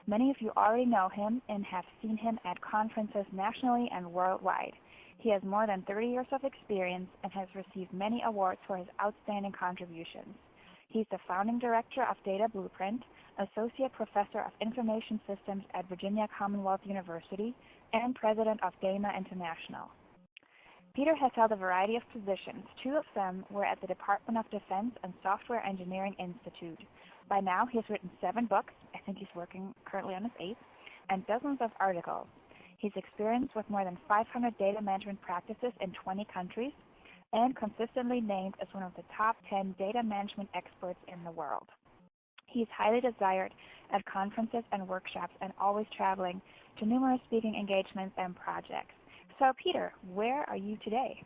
Many of you already know him and have seen him at conferences nationally and worldwide. He has more than 30 years of experience and has received many awards for his outstanding contributions. He's the founding director of Data Blueprint, associate professor of information systems at Virginia Commonwealth University, and president of DAMA International. Peter has held a variety of positions. 2 of them were at the Department of Defense and Software Engineering Institute. By now, he has written 7 books, I think he's working currently on his 8th, and dozens of articles. He's experienced with more than 500 data management practices in 20 countries, and consistently named as one of the top 10 data management experts in the world. He's highly desired at conferences and workshops and always traveling to numerous speaking engagements and projects. So Peter, where are you today?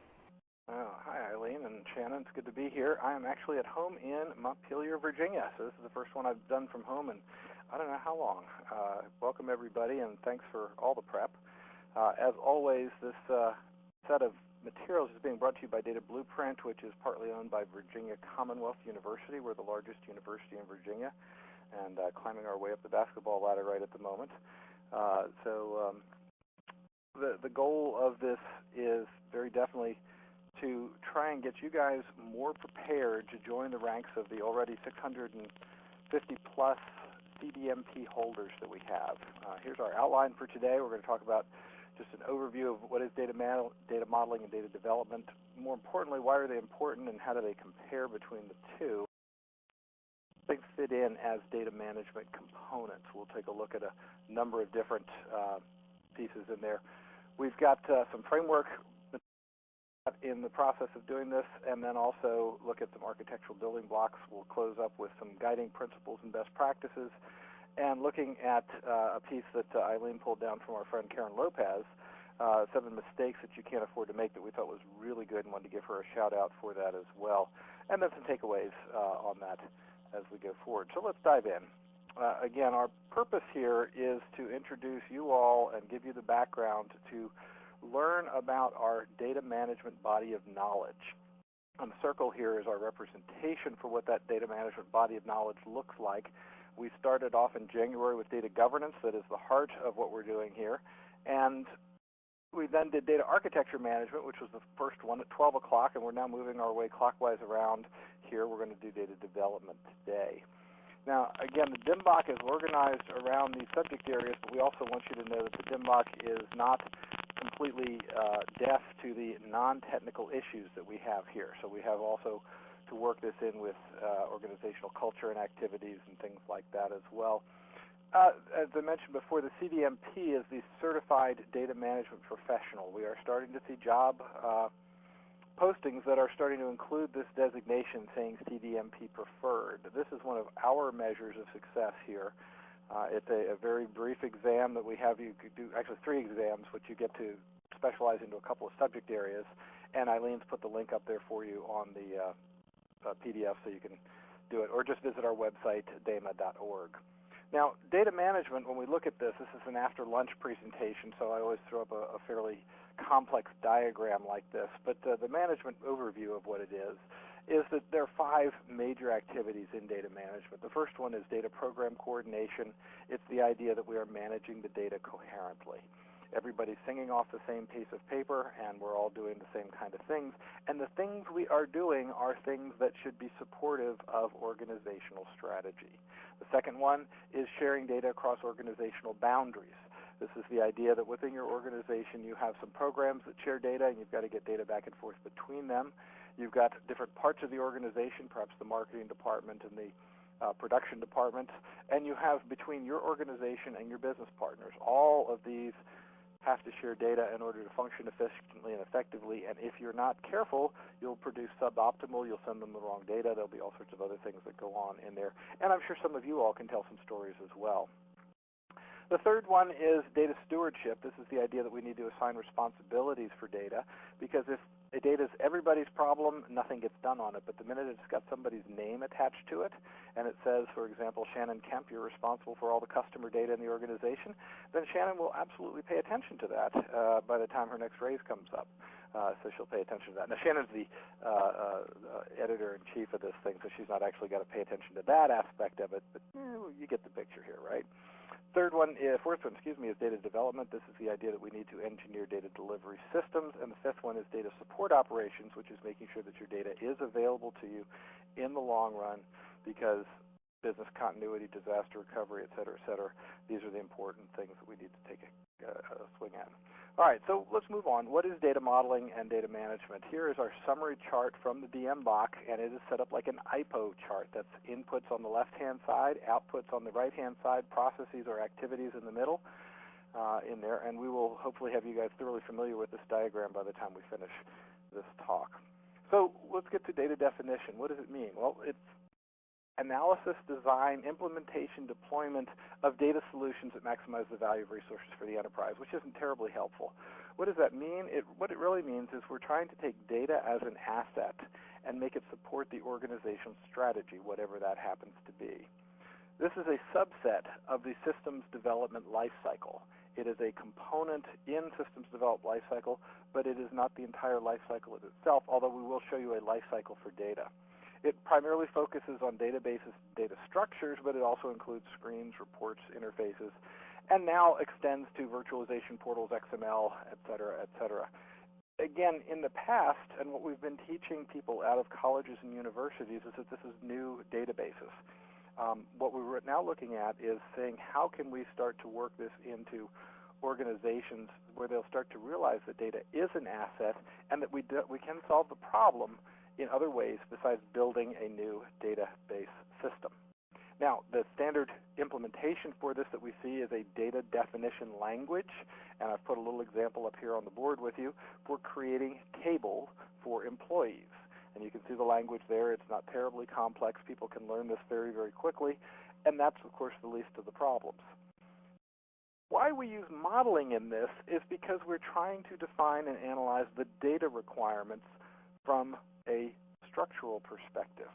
Hi Eileen and Shannon, it's good to be here. I am actually at home in Montpelier, Virginia. So this is the first one I've done from home in I don't know how long. Welcome everybody and thanks for all the prep. As always, this set of materials is being brought to you by Data Blueprint, which is partly owned by Virginia Commonwealth University. We're the largest university in Virginia and climbing our way up the basketball ladder right at the moment. The goal of this is very definitely to try and get you guys more prepared to join the ranks of the already 650 plus CDMP holders that we have. Here's our outline for today. We're going to talk about just an overview of what is data modeling and data development. More importantly, why are they important and how do they compare between the two? They fit in as data management components. We'll take a look at a number of different pieces in there. We've got some framework in the process of doing this, and then also look at some architectural building blocks. We'll close up with some guiding principles and best practices, and looking at a piece that Eileen pulled down from our friend Karen Lopez, 7 mistakes that you can't afford to make, that we thought was really good and wanted to give her a shout out for that as well, and then some takeaways on that as we go forward. So let's dive in. Again, our purpose here is to introduce you all and give you the background to learn about our data management body of knowledge. And the circle here is our representation for what that data management body of knowledge looks like. We started off in January with data governance. That is the heart of what we're doing here. And we then did data architecture management, which was the first one at 12 o'clock, and we're now moving our way clockwise around here. We're going to do data development today. Now, again, the DMBOK is organized around these subject areas, but we also want you to know that the DMBOK is not completely deaf to the non-technical issues that we have here. So we have also to work this in with organizational culture and activities and things like that as well. As I mentioned before, the CDMP is the Certified Data Management Professional. We are starting to see job postings that are starting to include this designation saying CDMP Preferred. This is one of our measures of success here. It's a very brief exam that we have you do, actually 3 exams, which you get to specialize into a couple of subject areas, and Eileen's put the link up there for you on the PDF so you can do it, or just visit our website, dama.org. Now, data management, when we look at this is an after-lunch presentation, so I always throw up a fairly complex diagram like this, but the management overview of what it is that there are 5 major activities in data management. The first one is data program coordination. It's the idea that we are managing the data coherently. Everybody's singing off the same piece of paper, and we're all doing the same kind of things. And the things we are doing are things that should be supportive of organizational strategy. The second one is sharing data across organizational boundaries. This is the idea that within your organization you have some programs that share data, and you've got to get data back and forth between them. You've got different parts of the organization, perhaps the marketing department and the production department, and you have between your organization and your business partners. All of these have to share data in order to function efficiently and effectively, and if you're not careful, you'll produce suboptimal, you'll send them the wrong data, there'll be all sorts of other things that go on in there, and I'm sure some of you all can tell some stories as well. The third one is data stewardship. This is the idea that we need to assign responsibilities for data, because if data is everybody's problem, nothing gets done on it. But the minute it's got somebody's name attached to it, and it says, for example, Shannon Kemp, you're responsible for all the customer data in the organization, then Shannon will absolutely pay attention to that by the time her next raise comes up. So she'll pay attention to that. Now, Shannon's the editor-in-chief of this thing, so she's not actually got to pay attention to that aspect of it, but you get the picture here, right? Fourth one, is data development. This is the idea that we need to engineer data delivery systems. And the fifth one is data support operations, which is making sure that your data is available to you in the long run, because business continuity, disaster recovery, et cetera, these are the important things that we need to take a swing at. All right, so let's move on. What is data modeling and data management? Here is our summary chart from the DM box, and it is set up like an IPO chart. That's inputs on the left-hand side, outputs on the right-hand side, processes or activities in the middle in there, and we will hopefully have you guys thoroughly familiar with this diagram by the time we finish this talk. So let's get to data definition. What does it mean? Well, it's analysis, design, implementation, deployment of data solutions that maximize the value of resources for the enterprise, which isn't terribly helpful. What does that mean? What it really means is we're trying to take data as an asset and make it support the organization's strategy, whatever that happens to be. This is a subset of the systems development lifecycle. It is a component in systems development lifecycle, but it is not the entire lifecycle itself, although we will show you a lifecycle for data. It primarily focuses on databases, data structures, but it also includes screens, reports, interfaces, and now extends to virtualization portals, XML, et cetera, et cetera. Again, in the past, and what we've been teaching people out of colleges and universities is that this is new databases. What we're now looking at is saying, how can we start to work this into organizations where they'll start to realize that data is an asset and that we can solve the problem in other ways besides building a new database system. Now, the standard implementation for this that we see is a data definition language, and I've put a little example up here on the board with you for creating tables for employees. And you can see the language there. It's not terribly complex. People can learn this very, very quickly, and that's, of course, the least of the problems. Why we use modeling in this is because we're trying to define and analyze the data requirements from a structural perspective.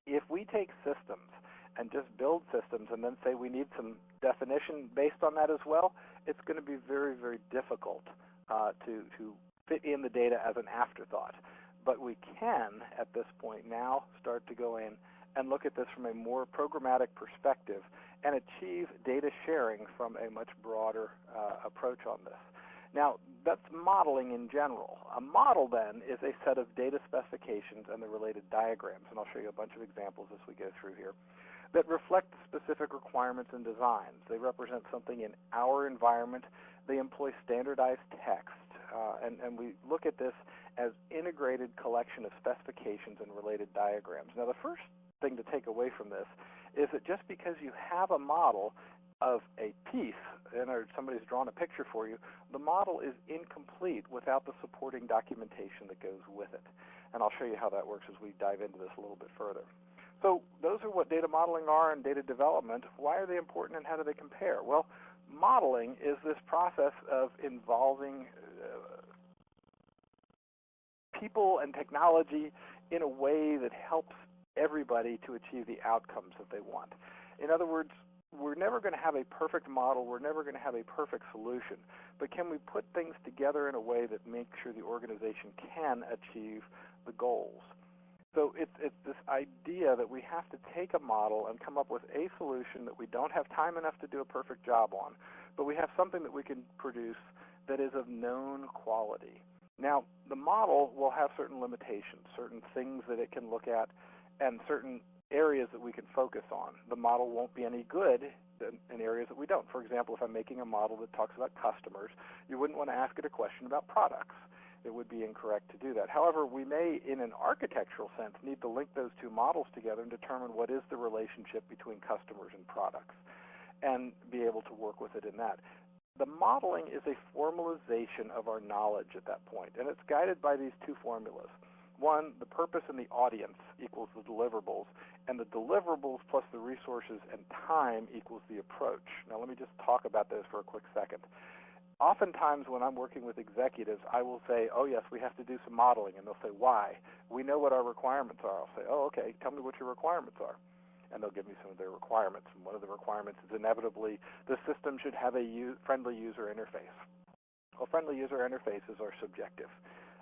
If we take systems and just build systems and then say we need some definition based on that as well, it's going to be very, very difficult to fit in the data as an afterthought. But we can, at this point now, start to go in and look at this from a more programmatic perspective and achieve data sharing from a much broader approach on this. Now, that's modeling in general. A model, then, is a set of data specifications and the related diagrams, and I'll show you a bunch of examples as we go through here, that reflect specific requirements and designs. They represent something in our environment. They employ standardized text, and we look at this as integrated collection of specifications and related diagrams. Now, the first thing to take away from this is that just because you have a model of a piece, or somebody's drawn a picture for you, the model is incomplete without the supporting documentation that goes with it. And I'll show you how that works as we dive into this a little bit further. So those are what data modeling are and data development. Why are they important and how do they compare? Well, modeling is this process of involving people and technology in a way that helps everybody to achieve the outcomes that they want. In other words, we're never going to have a perfect model. We're never going to have a perfect solution. But can we put things together in a way that makes sure the organization can achieve the goals? So it's this idea that we have to take a model and come up with a solution that we don't have time enough to do a perfect job on, but we have something that we can produce that is of known quality. Now, the model will have certain limitations, certain things that it can look at, and certain areas that we can focus on. The model won't be any good in areas that we don't. For example, if I'm making a model that talks about customers, you wouldn't want to ask it a question about products. It would be incorrect to do that. However, we may, in an architectural sense, need to link those two models together and determine what is the relationship between customers and products and be able to work with it in that. The modeling is a formalization of our knowledge at that point, and it's guided by these two formulas. One, the purpose and the audience equals the deliverables, and the deliverables plus the resources and time equals the approach. Now let me just talk about those for a quick second. Oftentimes when I'm working with executives, I will say, oh yes, we have to do some modeling, and they'll say, why? We know what our requirements are. I'll say, oh okay, tell me what your requirements are. And they'll give me some of their requirements, and one of the requirements is inevitably the system should have a friendly user interface. Well, friendly user interfaces are subjective.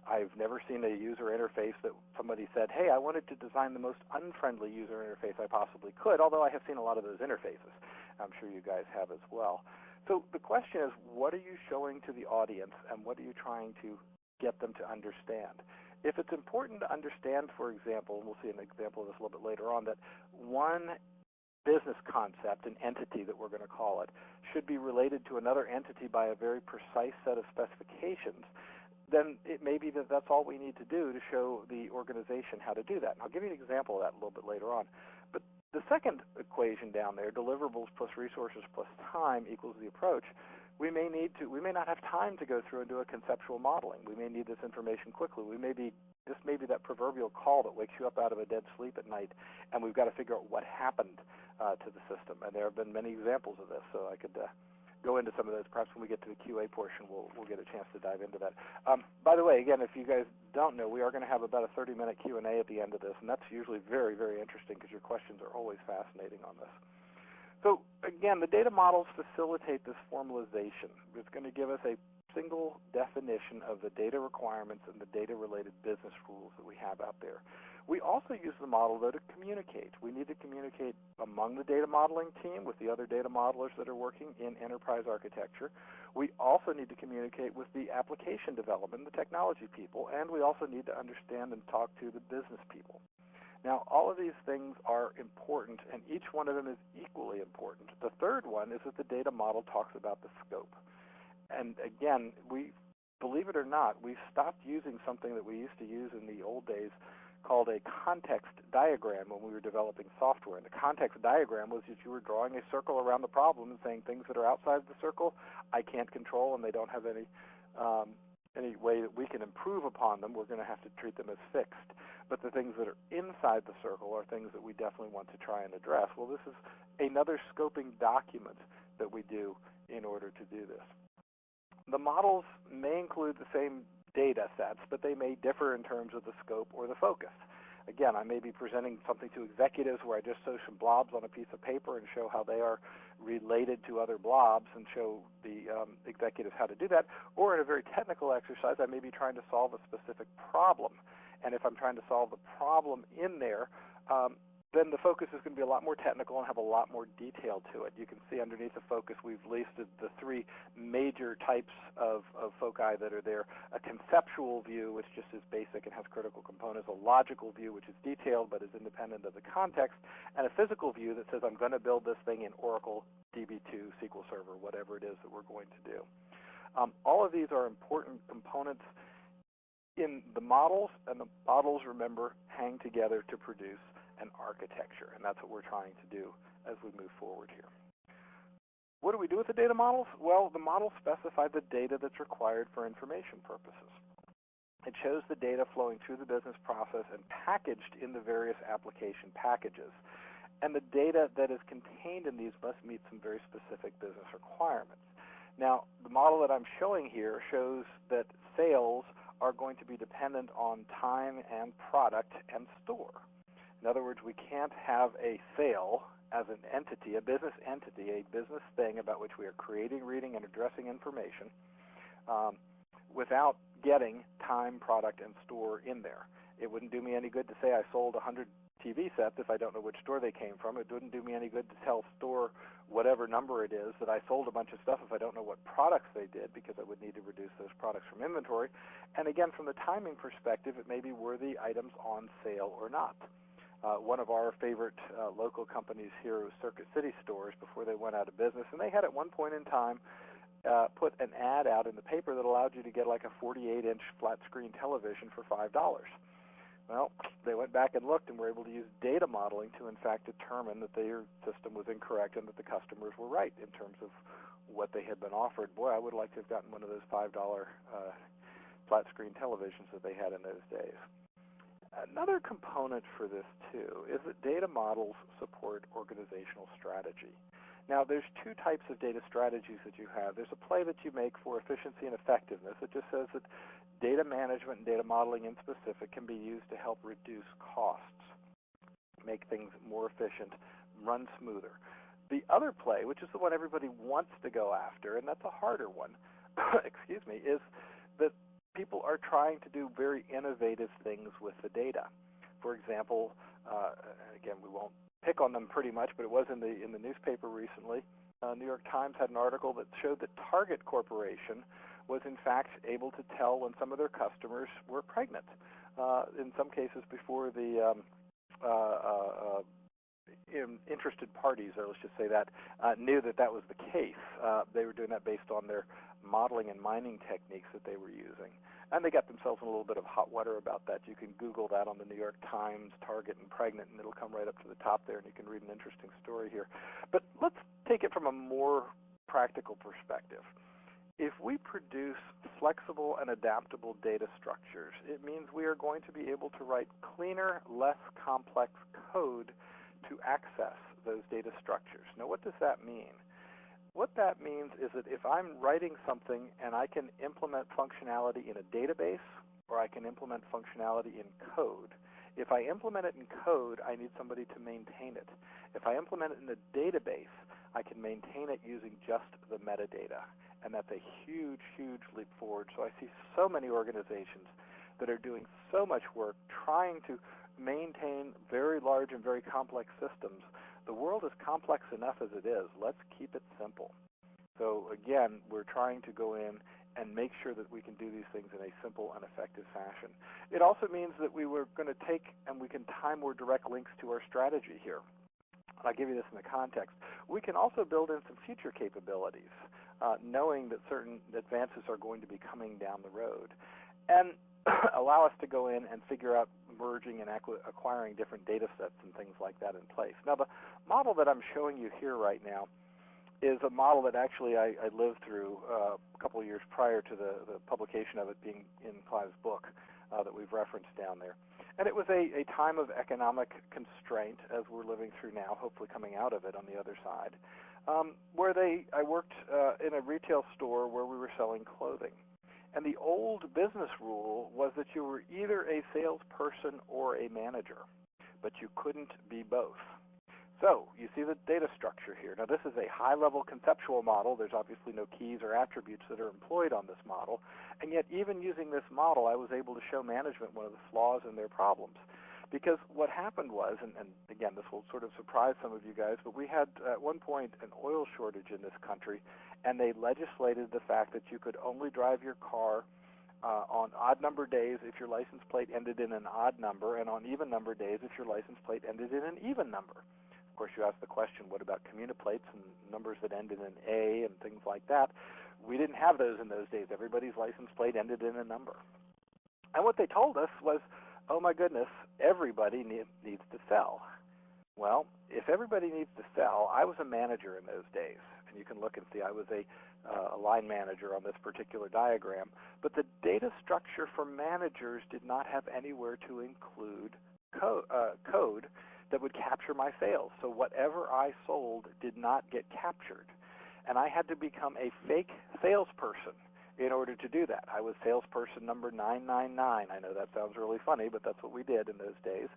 I've never seen a user interface that somebody said, hey, I wanted to design the most unfriendly user interface I possibly could, although I have seen a lot of those interfaces. I'm sure you guys have as well. So the question is, what are you showing to the audience, and what are you trying to get them to understand? If it's important to understand, for example, and we'll see an example of this a little bit later on, that one business concept, an entity that we're going to call it, should be related to another entity by a very precise set of specifications, then it may be that that's all we need to do to show the organization how to do that. And I'll give you an example of that a little bit later on. But the second equation down there, deliverables plus resources plus time equals the approach, we may not have time to go through and do a conceptual modeling. We may need this information quickly. This may be that proverbial call that wakes you up out of a dead sleep at night, and we've got to figure out what happened to the system. And there have been many examples of this, so I could go into some of those. Perhaps when we get to the QA portion, we'll get a chance to dive into that. By the way, again, if you guys don't know, we are going to have about a 30-minute Q&A at the end of this, and that's usually very, very interesting because your questions are always fascinating on this. So again, the data models facilitate this formalization. It's going to give us a single definition of the data requirements and the data-related business rules that we have out there. We also use the model, though, to communicate. We need to communicate among the data modeling team with the other data modelers that are working in enterprise architecture. We also need to communicate with the application development, the technology people, and we also need to understand and talk to the business people. Now, all of these things are important, and each one of them is equally important. The third one is that the data model talks about the scope. And again, believe it or not, we've stopped using something that we used to use in the old days called a context diagram when we were developing software. And the context diagram was that you were drawing a circle around the problem and saying things that are outside the circle I can't control, and they don't have any way that we can improve upon them. We're going to have to treat them as fixed. But the things that are inside the circle are things that we definitely want to try and address. Well, this is another scoping document that we do in order to do this. The models may include the same data sets, but they may differ in terms of the scope or the focus. Again, I may be presenting something to executives where I just show some blobs on a piece of paper and show how they are related to other blobs and show the executives how to do that. Or in a very technical exercise, I may be trying to solve a specific problem. And if I'm trying to solve the problem in there, then the focus is going to be a lot more technical and have a lot more detail to it. You can see underneath the focus we've listed the three major types of foci that are there. A conceptual view, which just is basic and has critical components. A logical view, which is detailed but is independent of the context. And a physical view that says I'm going to build this thing in Oracle, DB2, SQL Server, whatever it is that we're going to do. All of these are important components in the models, and the models, remember, hang together to produce an architecture, and that's what we're trying to do as we move forward here. What do we do with the data models? Well, the models specify the data that's required for information purposes. It shows the data flowing through the business process and packaged in the various application packages. And the data that is contained in these must meet some very specific business requirements. Now, the model that I'm showing here shows that sales are going to be dependent on time and product and store. In other words, we can't have a sale as an entity, a business entity, a business thing about which we are creating, reading, and addressing information without getting time, product, and store in there. It wouldn't do me any good to say I sold 100 TV sets if I don't know which store they came from. It wouldn't do me any good to tell store whatever number it is that I sold a bunch of stuff if I don't know what products they did, because I would need to reduce those products from inventory. And again, from the timing perspective, it may be were the items on sale or not. One of our favorite local companies here was Circuit City Stores before they went out of business, and they had at one point in time put an ad out in the paper that allowed you to get like a 48-inch flat-screen television for $5. Well, they went back and looked and were able to use data modeling to, in fact, determine that their system was incorrect and that the customers were right in terms of what they had been offered. Boy, I would like to have gotten one of those $5 flat-screen televisions that they had in those days. Another component for this, too, is that data models support organizational strategy. Now, there's two types of data strategies that you have. There's a play that you make for efficiency and effectiveness. It just says that data management and data modeling in specific can be used to help reduce costs, make things more efficient, run smoother. The other play, which is the one everybody wants to go after, and that's a harder one, excuse me, is that people are trying to do very innovative things with the data. For example, again, we won't pick on them pretty much, but it was in the newspaper recently. New York Times had an article that showed that Target Corporation was in fact able to tell when some of their customers were pregnant. In some cases before the interested parties, or let's just say that, knew that that was the case. They were doing that based on their modeling and mining techniques that they were using. And they got themselves in a little bit of hot water about that. You can Google that on the New York Times, Target and pregnant, and it'll come right up to the top there, and you can read an interesting story here. But let's take it from a more practical perspective. If we produce flexible and adaptable data structures, it means we are going to be able to write cleaner, less complex code to access those data structures. Now, what does that mean? What that means is that if I'm writing something and I can implement functionality in a database or I can implement functionality in code, if I implement it in code, I need somebody to maintain it. If I implement it in a database, I can maintain it using just the metadata. And that's a huge, huge leap forward. So I see so many organizations that are doing so much work trying to maintain very large and very complex systems. The world is complex enough as it is. Let's keep it simple. So again, we're trying to go in and make sure that we can do these things in a simple and effective fashion. It also means that we were going to take and we can tie more direct links to our strategy here. I'll give you this in the context. We can also build in some future capabilities, knowing that certain advances are going to be coming down the road, and allow us to go in and figure out merging and acquiring different data sets and things like that in place. Now, the model that I'm showing you here right now is a model that actually I lived through a couple of years prior to the publication of it being in Clive's book that we've referenced down there. And it was a time of economic constraint, as we're living through now, hopefully coming out of it on the other side, where I worked in a retail store where we were selling clothing. And the old business rule was that you were either a salesperson or a manager, but you couldn't be both. So you see the data structure here. Now, this is a high-level conceptual model. There's obviously no keys or attributes that are employed on this model. And yet, even using this model, I was able to show management one of the flaws in their problems. Because what happened was, and again, this will sort of surprise some of you guys, but we had at one point an oil shortage in this country, and they legislated the fact that you could only drive your car on odd number days if your license plate ended in an odd number, and on even number days if your license plate ended in an even number. Of course, you ask the question, what about communiplates and numbers that ended in A and things like that? We didn't have those in those days. Everybody's license plate ended in a number. And what they told us was, oh my goodness, everybody needs to sell. Well, if everybody needs to sell, I was a manager in those days. And you can look and see I was a line manager on this particular diagram. But the data structure for managers did not have anywhere to include code that would capture my sales. So whatever I sold did not get captured. And I had to become a fake salesperson in order to do that. I was salesperson number 999. I know that sounds really funny, but that's what we did in those days.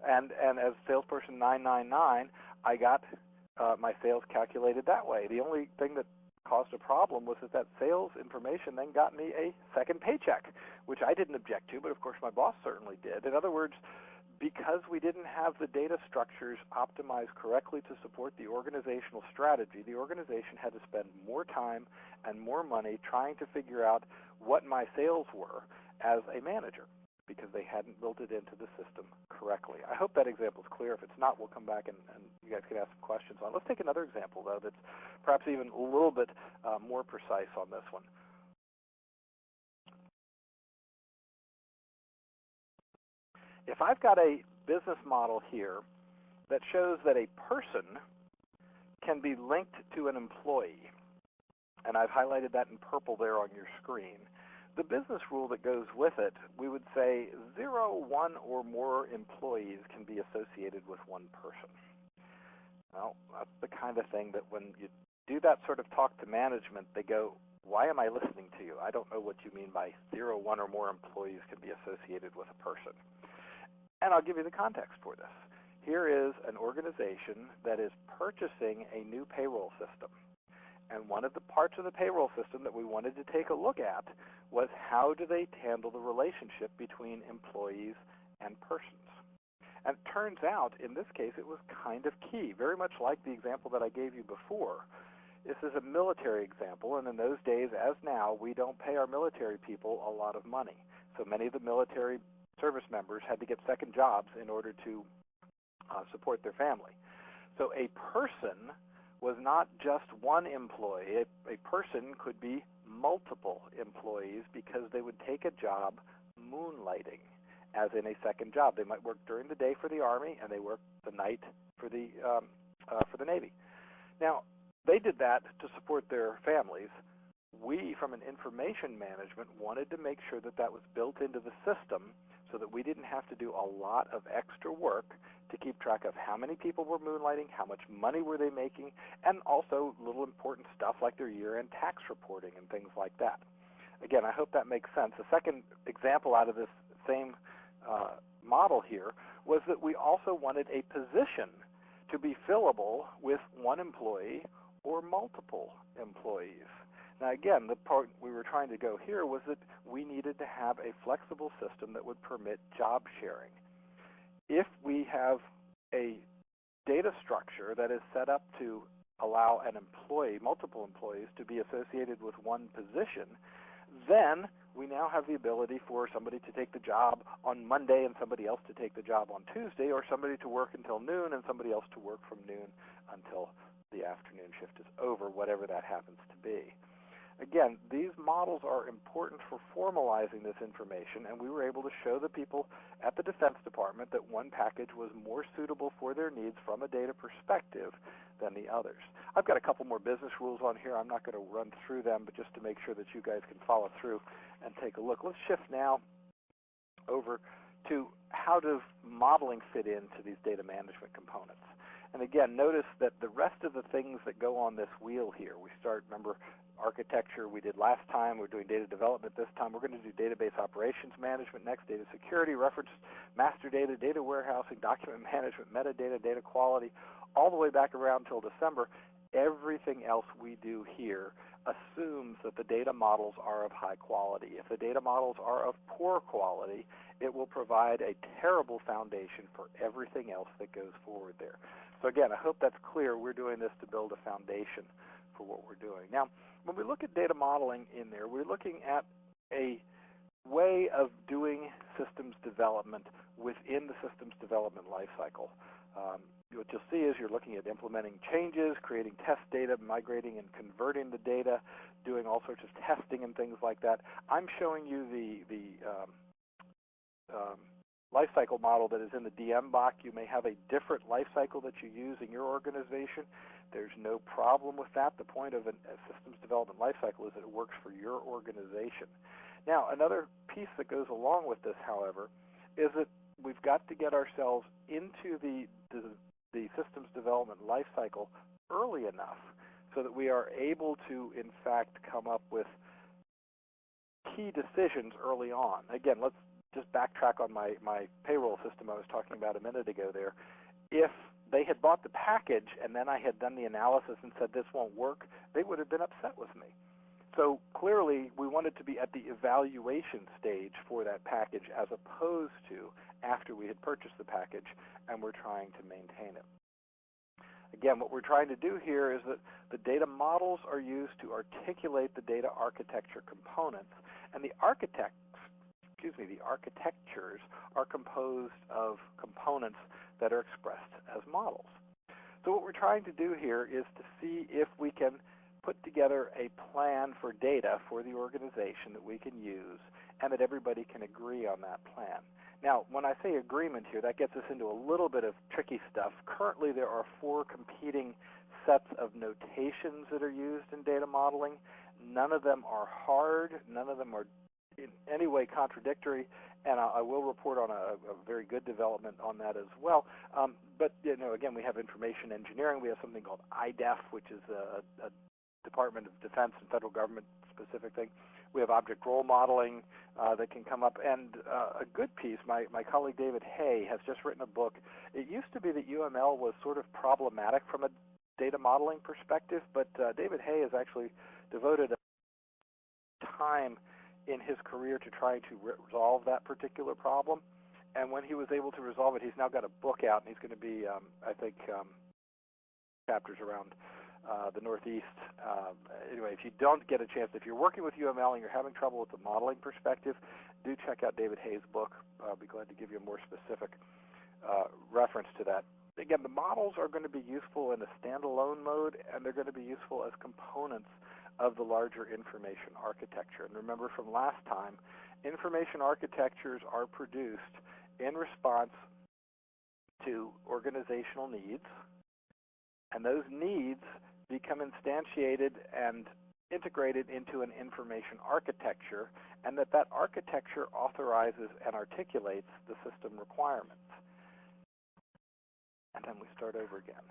And as salesperson 999, I got my sales calculated that way. The only thing that caused a problem was that sales information then got me a second paycheck, which I didn't object to, but of course my boss certainly did. In other words, because we didn't have the data structures optimized correctly to support the organizational strategy, the organization had to spend more time and more money trying to figure out what my sales were as a manager, because they hadn't built it into the system correctly. I hope that example is clear. If it's not, we'll come back and you guys can ask some questions on it. Let's take another example, though, that's perhaps even a little bit more precise on this one. If I've got a business model here that shows that a person can be linked to an employee, and I've highlighted that in purple there on your screen, the business rule that goes with it, we would say 0, 1, or more employees can be associated with one person. Well, that's the kind of thing that when you do that sort of talk to management, they go, why am I listening to you? I don't know what you mean by 0, 1, or more employees can be associated with a person. And I'll give you the context for this. Here is an organization that is purchasing a new payroll system. And one of the parts of the payroll system that we wanted to take a look at was how do they handle the relationship between employees and persons. And it turns out, in this case, it was kind of key, very much like the example that I gave you before. This is a military example, and in those days, as now, we don't pay our military people a lot of money. So many of the military service members had to get second jobs in order to support their family. So a person was not just one employee. A person could be multiple employees because they would take a job moonlighting, as in a second job. They might work during the day for the Army, and they work the night for the Navy. Now, they did that to support their families. We, from an information management, wanted to make sure that that was built into the system so that we didn't have to do a lot of extra work to keep track of how many people were moonlighting, how much money were they making, and also little important stuff like their year-end tax reporting and things like that. Again, I hope that makes sense. The second example out of this same model here was that we also wanted a position to be fillable with one employee or multiple employees. Now again, the part we were trying to go here was that we needed to have a flexible system that would permit job sharing. If we have a data structure that is set up to allow an employee, multiple employees, to be associated with one position, then we now have the ability for somebody to take the job on Monday and somebody else to take the job on Tuesday, or somebody to work until noon and somebody else to work from noon until the afternoon shift is over, whatever that happens to be. Again, these models are important for formalizing this information, and we were able to show the people at the Defense Department that one package was more suitable for their needs from a data perspective than the others. I've got a couple more business rules on here. I'm not going to run through them, but just to make sure that you guys can follow through and take a look. Let's shift now over to how does modeling fit into these data management components. And again, notice that the rest of the things that go on this wheel here, we start, remember, architecture we did last time. We're doing data development this time. We're going to do database operations management next, data security, reference master data, data warehousing, document management, metadata, data quality, all the way back around till December. Everything else we do here assumes that the data models are of high quality. If the data models are of poor quality, it will provide a terrible foundation for everything else that goes forward there. So again, I hope that's clear. We're doing this to build a foundation for what we're doing. Now, when we look at data modeling in there, we're looking at a way of doing systems development within the systems development lifecycle. What you'll see is you're looking at implementing changes, creating test data, migrating and converting the data, doing all sorts of testing and things like that. I'm showing you the lifecycle model that is in the DM box. You may have a different lifecycle that you use in your organization. There's no problem with that. The point of a systems development lifecycle is that it works for your organization. Now, another piece that goes along with this, however, is that we've got to get ourselves into the systems development lifecycle early enough so that we are able to, in fact, come up with key decisions early on. Again, let's just backtrack on my payroll system I was talking about a minute ago there. If they had bought the package and then I had done the analysis and said this won't work, they would have been upset with me. So clearly we wanted to be at the evaluation stage for that package as opposed to after we had purchased the package and we're trying to maintain it. Again, what we're trying to do here is that the data models are used to articulate the data architecture components, and the architectures are composed of components that are expressed as models. So what we're trying to do here is to see if we can put together a plan for data for the organization that we can use and that everybody can agree on that plan. Now, when I say agreement here, that gets us into a little bit of tricky stuff. Currently, there are 4 competing sets of notations that are used in data modeling. None of them are hard. None of them are in any way contradictory, and I will report on a very good development on that as well. But again, we have information engineering. We have something called IDEF, which is a Department of Defense and federal government specific thing. We have object role modeling that can come up, and a good piece, my colleague David Hay has just written a book. It used to be that UML was sort of problematic from a data modeling perspective, but David Hay has actually devoted time in his career to trying to resolve that particular problem. and when he was able to resolve it, he's now got a book out, and he's going to be, I think, chapters around the Northeast. Anyway, if you don't get a chance, if you're working with UML and you're having trouble with the modeling perspective, do check out David Hayes' book. I'll be glad to give you a more specific reference to that. Again, the models are going to be useful in a standalone mode, and they're going to be useful as components of the larger information architecture. And remember from last time, information architectures are produced in response to organizational needs, and those needs become instantiated and integrated into an information architecture, and that architecture authorizes and articulates the system requirements. And then we start over again.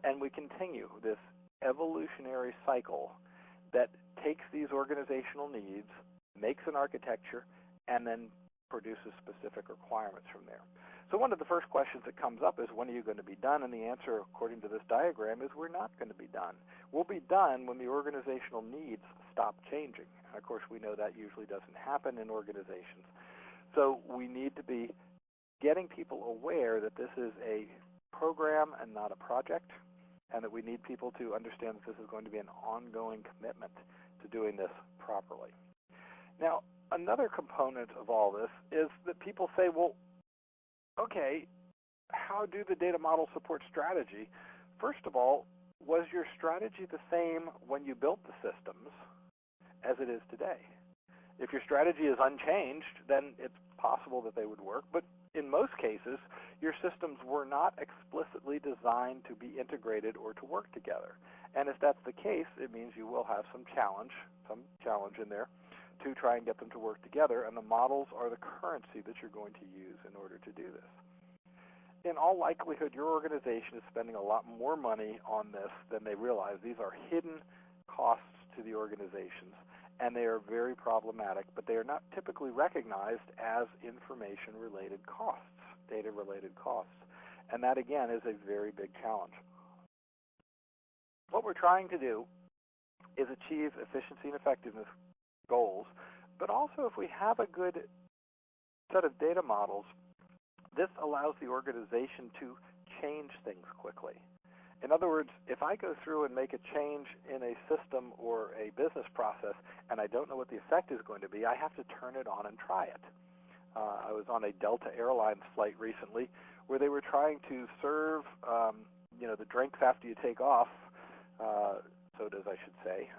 And we continue this evolutionary cycle that takes these organizational needs, makes an architecture, and then produces specific requirements from there. So one of the first questions that comes up is, when are you going to be done? And the answer, according to this diagram, is we're not going to be done. We'll be done when the organizational needs stop changing. And of course, we know that usually doesn't happen in organizations. So we need to be getting people aware that this is a program and not a project, and that we need people to understand that this is going to be an ongoing commitment to doing this properly. Now, another component of all this is that people say, well, okay, how do the data models support strategy? First of all, was your strategy the same when you built the systems as it is today? If your strategy is unchanged, then it's possible that they would work, but in most cases, your systems were not explicitly designed to be integrated or to work together. And if that's the case, it means you will have some challenge in there to try and get them to work together, and the models are the currency that you're going to use in order to do this. In all likelihood, your organization is spending a lot more money on this than they realize. These are hidden costs to the organizations, and they are very problematic, but they are not typically recognized as information-related costs, data-related costs. And that, again, is a very big challenge. What we're trying to do is achieve efficiency and effectiveness goals, but also if we have a good set of data models, this allows the organization to change things quickly. In other words, if I go through and make a change in a system or a business process and I don't know what the effect is going to be, I have to turn it on and try it. I was on a Delta Airlines flight recently where they were trying to serve the drinks after you take off, sodas I should say,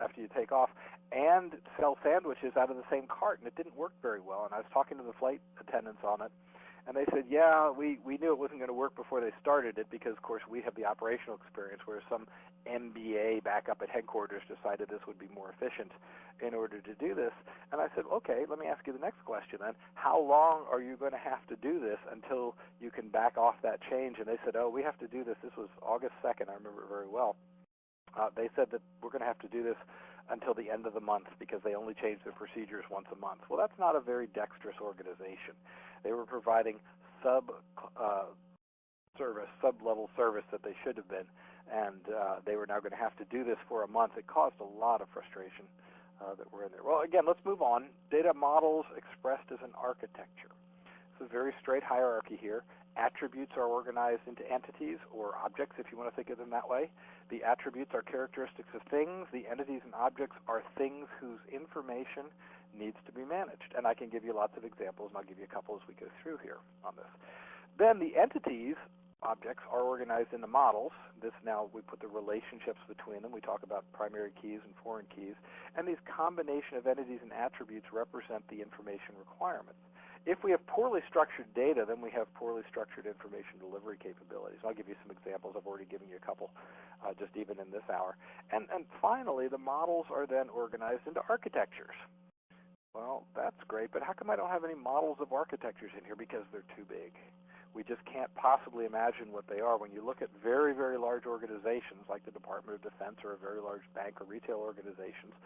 after you take off, and sell sandwiches out of the same cart, and it didn't work very well. And I was talking to the flight attendants on it, and they said, yeah, we knew it wasn't going to work before they started it because, of course, we have the operational experience, where some MBA back up at headquarters decided this would be more efficient in order to do this. And I said, okay, let me ask you the next question then. How long are you going to have to do this until you can back off that change? And they said, oh, we have to do this. This was August 2nd. I remember it very well. They said that we're going to have to do this until the end of the month because they only change their procedures once a month. Well, that's not a very dexterous organization. They were providing sub-level service that they should have been, and they were now going to have to do this for a month. It caused a lot of frustration that were in there. Well, again, let's move on. Data models expressed as an architecture. It's a very straight hierarchy here. Attributes are organized into entities or objects, if you want to think of them that way. The attributes are characteristics of things. The entities and objects are things whose information needs to be managed. And I can give you lots of examples, and I'll give you a couple as we go through here on this. Then the entities, objects, are organized into models. This now, we put the relationships between them. We talk about primary keys and foreign keys. And these combination of entities and attributes represent the information requirements. If we have poorly structured data, then we have poorly structured information delivery capabilities. I'll give you some examples. I've already given you a couple just even in this hour. And finally, the models are then organized into architectures. Well, that's great, but how come I don't have any models of architectures in here? Because they're too big. We just can't possibly imagine what they are. When you look at very, very large organizations like the Department of Defense or a very large bank or retail organizations,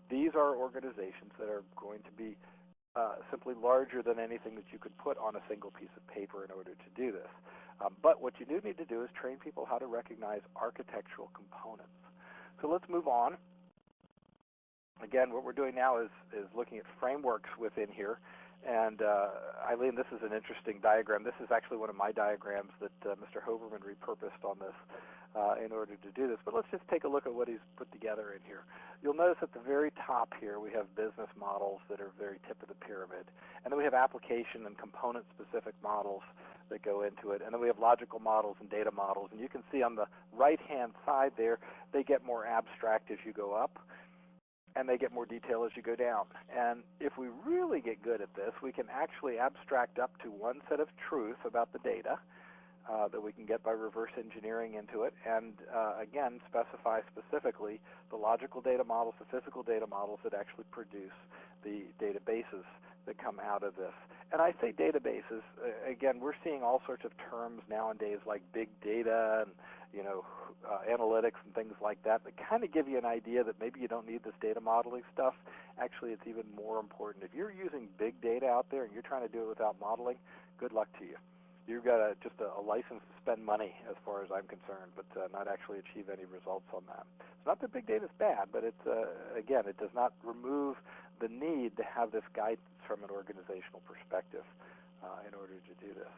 these are organizations that are going to be simply larger than anything that you could put on a single piece of paper in order to do this. But what you do need to do is train people how to recognize architectural components. So let's move on. Again, what we're doing now is looking at frameworks within here. And Eileen, this is an interesting diagram. This is actually one of my diagrams that Mr. Hoberman repurposed on this in order to do this. But let's just take a look at what he's put together in here. You'll notice at the very top here we have business models that are very tip of the pyramid. And then we have application and component-specific models that go into it. And then we have logical models and data models. And you can see on the right-hand side there, they get more abstract as you go up, and they get more detail as you go down. And if we really get good at this, we can actually abstract up to one set of truth about the data that we can get by reverse engineering into it, and again, specify specifically the logical data models, the physical data models that actually produce the databases that come out of this. And I say databases, again, we're seeing all sorts of terms nowadays like big data and analytics and things like that kind of give you an idea that maybe you don't need this data modeling stuff. Actually, it's even more important. If you're using big data out there and you're trying to do it without modeling, good luck to you. You've got just a license to spend money as far as I'm concerned, but not actually achieve any results on that. It's not that big data is bad, but it's again, it does not remove the need to have this guidance from an organizational perspective in order to do this.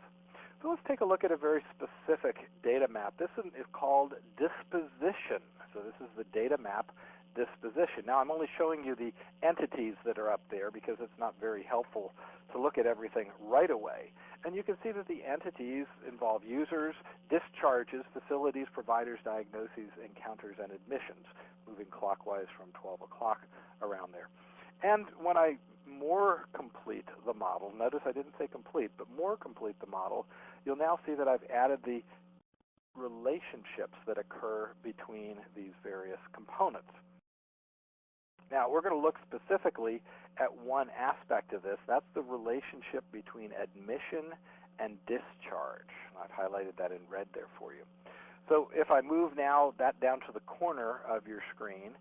So let's take a look at a very specific data map. This one is called disposition. So this is the data map disposition. Now I'm only showing you the entities that are up there because it's not very helpful to look at everything right away. And you can see that the entities involve users, discharges, facilities, providers, diagnoses, encounters, and admissions, moving clockwise from 12 o'clock around there. And when I more complete the model, notice I didn't say complete, but more complete the model, you'll now see that I've added the relationships that occur between these various components. Now, we're going to look specifically at one aspect of this. That's the relationship between admission and discharge. I've highlighted that in red there for you. So if I move now that down to the corner of your screen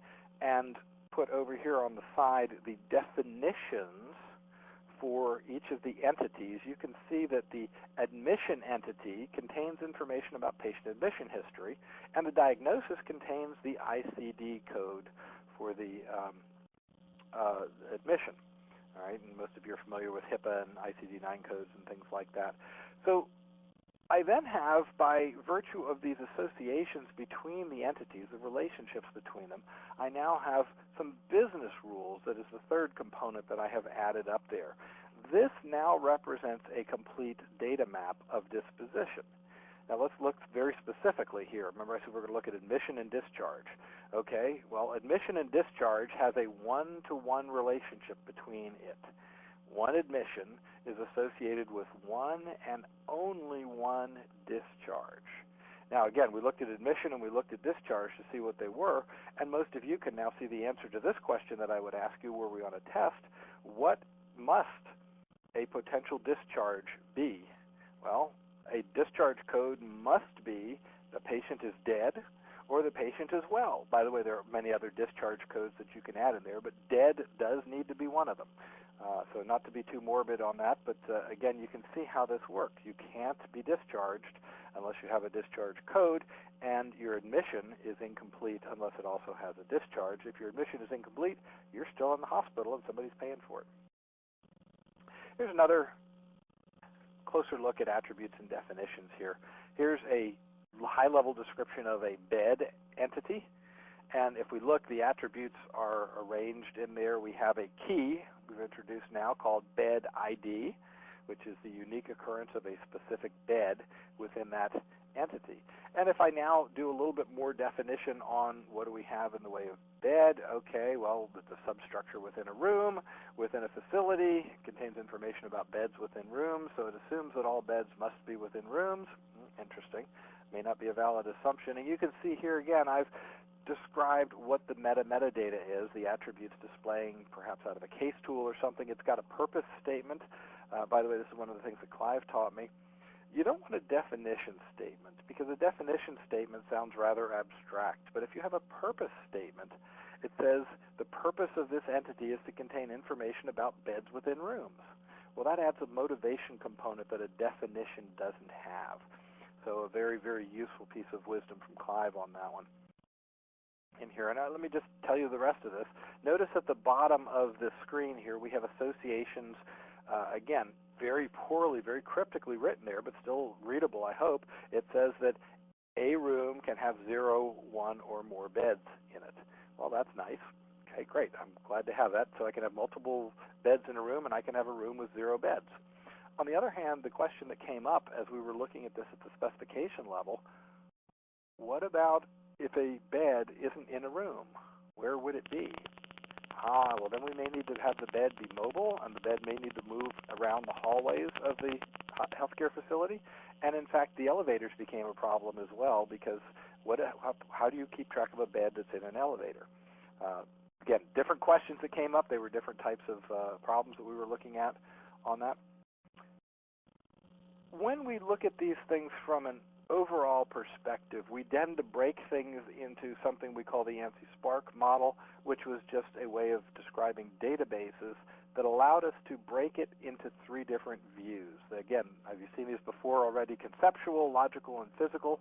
and put over here on the side the definitions for each of the entities, you can see that the admission entity contains information about patient admission history, and the diagnosis contains the ICD code for the admission. All right, and most of you are familiar with HIPAA and ICD-9 codes and things like that. So I then have, by virtue of these associations between the entities, the relationships between them, I now have some business rules. That is the third component that I have added up there. This now represents a complete data map of disposition. Now let's look very specifically here. Remember I said we're going to look at admission and discharge. Okay, well, admission and discharge has a one-to-one relationship between it. One admission is associated with one and only one discharge. Now again, we looked at admission and we looked at discharge to see what they were, and most of you can now see the answer to this question that I would ask you were we on a test. What must a potential discharge be? Well, a discharge code must be the patient is dead or the patient is well. By the way, there are many other discharge codes that you can add in there, but dead does need to be one of them. So not to be too morbid on that, but again, you can see how this works. You can't be discharged unless you have a discharge code, and your admission is incomplete unless it also has a discharge. If your admission is incomplete, you're still in the hospital and somebody's paying for it. Here's another closer look at attributes and definitions here. Here's a high-level description of a bed entity. And if we look, the attributes are arranged in there. We have a key we've introduced now called bed ID, which is the unique occurrence of a specific bed within that entity. And if I now do a little bit more definition on what do we have in the way of bed, okay, well, it's a substructure within a room, within a facility. It contains information about beds within rooms, so it assumes that all beds must be within rooms. Interesting. May not be a valid assumption. And you can see here again, I've described what the metadata is, the attributes displaying perhaps out of a case tool or something. It's got a purpose statement. By the way, this is one of the things that Clive taught me. You don't want a definition statement because a definition statement sounds rather abstract. But if you have a purpose statement, it says the purpose of this entity is to contain information about beds within rooms. Well, that adds a motivation component that a definition doesn't have. So a very, very useful piece of wisdom from Clive on that one in here. And let me just tell you the rest of this. Notice at the bottom of the screen here we have associations again, very poorly, very cryptically written there, but still readable, I hope. It says that a room can have 0, 1, or more beds in it. Well, that's nice. Okay, great. I'm glad to have that, so I can have multiple beds in a room, and I can have a room with 0 beds. On the other hand, the question that came up as we were looking at this at the specification level, what about if a bed isn't in a room? Where would it be? Well, then we may need to have the bed be mobile, and the bed may need to move around the hallways of the healthcare facility. And in fact, the elevators became a problem as well, because how do you keep track of a bed that's in an elevator? Again, different questions that came up. They were different types of problems that we were looking at on that. When we look at these things from an overall perspective, we tend to break things into something we call the ANSI Spark model, which was just a way of describing databases that allowed us to break it into 3 different views. Again, have you seen these before already? Conceptual, logical, and physical.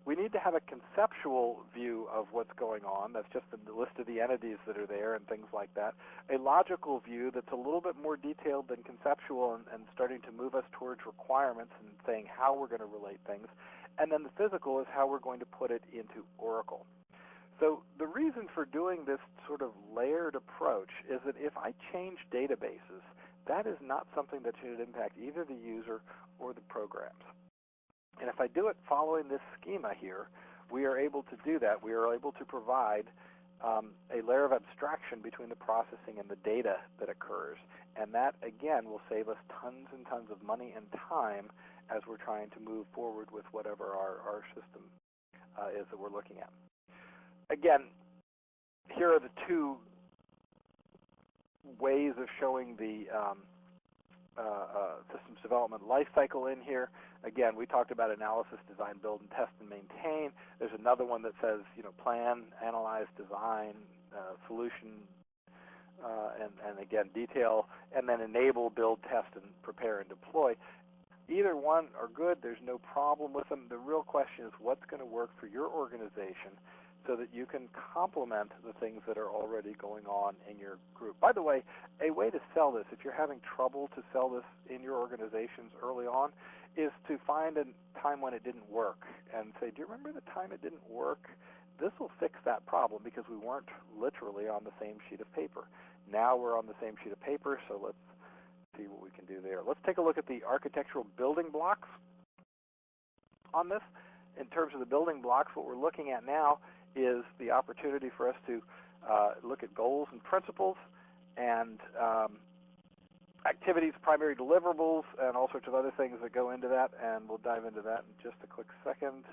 We need to have a conceptual view of what's going on. That's just the list of the entities that are there and things like that. A logical view that's a little bit more detailed than conceptual and starting to move us towards requirements and saying how we're going to relate things. And then the physical is how we're going to put it into Oracle. So the reason for doing this sort of layered approach is that if I change databases, that is not something that should impact either the user or the programs. And if I do it following this schema here, we are able to do that. We are able to provide a layer of abstraction between the processing and the data that occurs. And that, again, will save us tons and tons of money and time as we're trying to move forward with whatever our system is that we're looking at. Again, here are the 2 ways of showing the systems development lifecycle in here. Again, we talked about analysis, design, build, and test, and maintain. There's another one that says, plan, analyze, design, solution, and again, detail, and then enable, build, test, and prepare and deploy. Either one are good. There's no problem with them. The real question is what's going to work for your organization so that you can complement the things that are already going on in your group. By the way, a way to sell this, if you're having trouble to sell this in your organizations early on, is to find a time when it didn't work and say, do you remember the time it didn't work? This will fix that problem because we weren't literally on the same sheet of paper. Now we're on the same sheet of paper, so let's see what we can do there. Let's take a look at the architectural building blocks on this. In terms of the building blocks, what we're looking at now is the opportunity for us to look at goals and principles and activities, primary deliverables, and all sorts of other things that go into that, and we'll dive into that in just a quick second.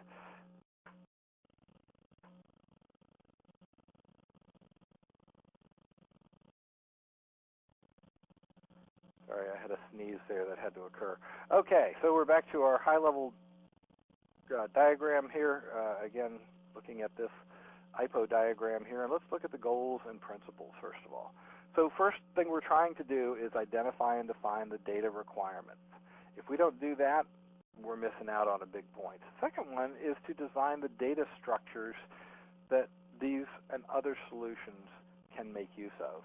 Sorry, I had a sneeze there that had to occur. Okay, so we're back to our high-level diagram here. Again, looking at this IPO diagram here, and let's look at the goals and principles first of all. So first thing we're trying to do is identify and define the data requirements. If we don't do that, we're missing out on a big point. Second one is to design the data structures that these and other solutions can make use of.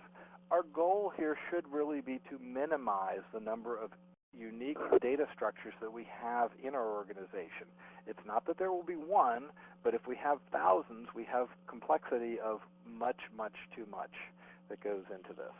Our goal here should really be to minimize the number of unique data structures that we have in our organization. It's not that there will be one, but if we have thousands, we have complexity of much, much too much that goes into this.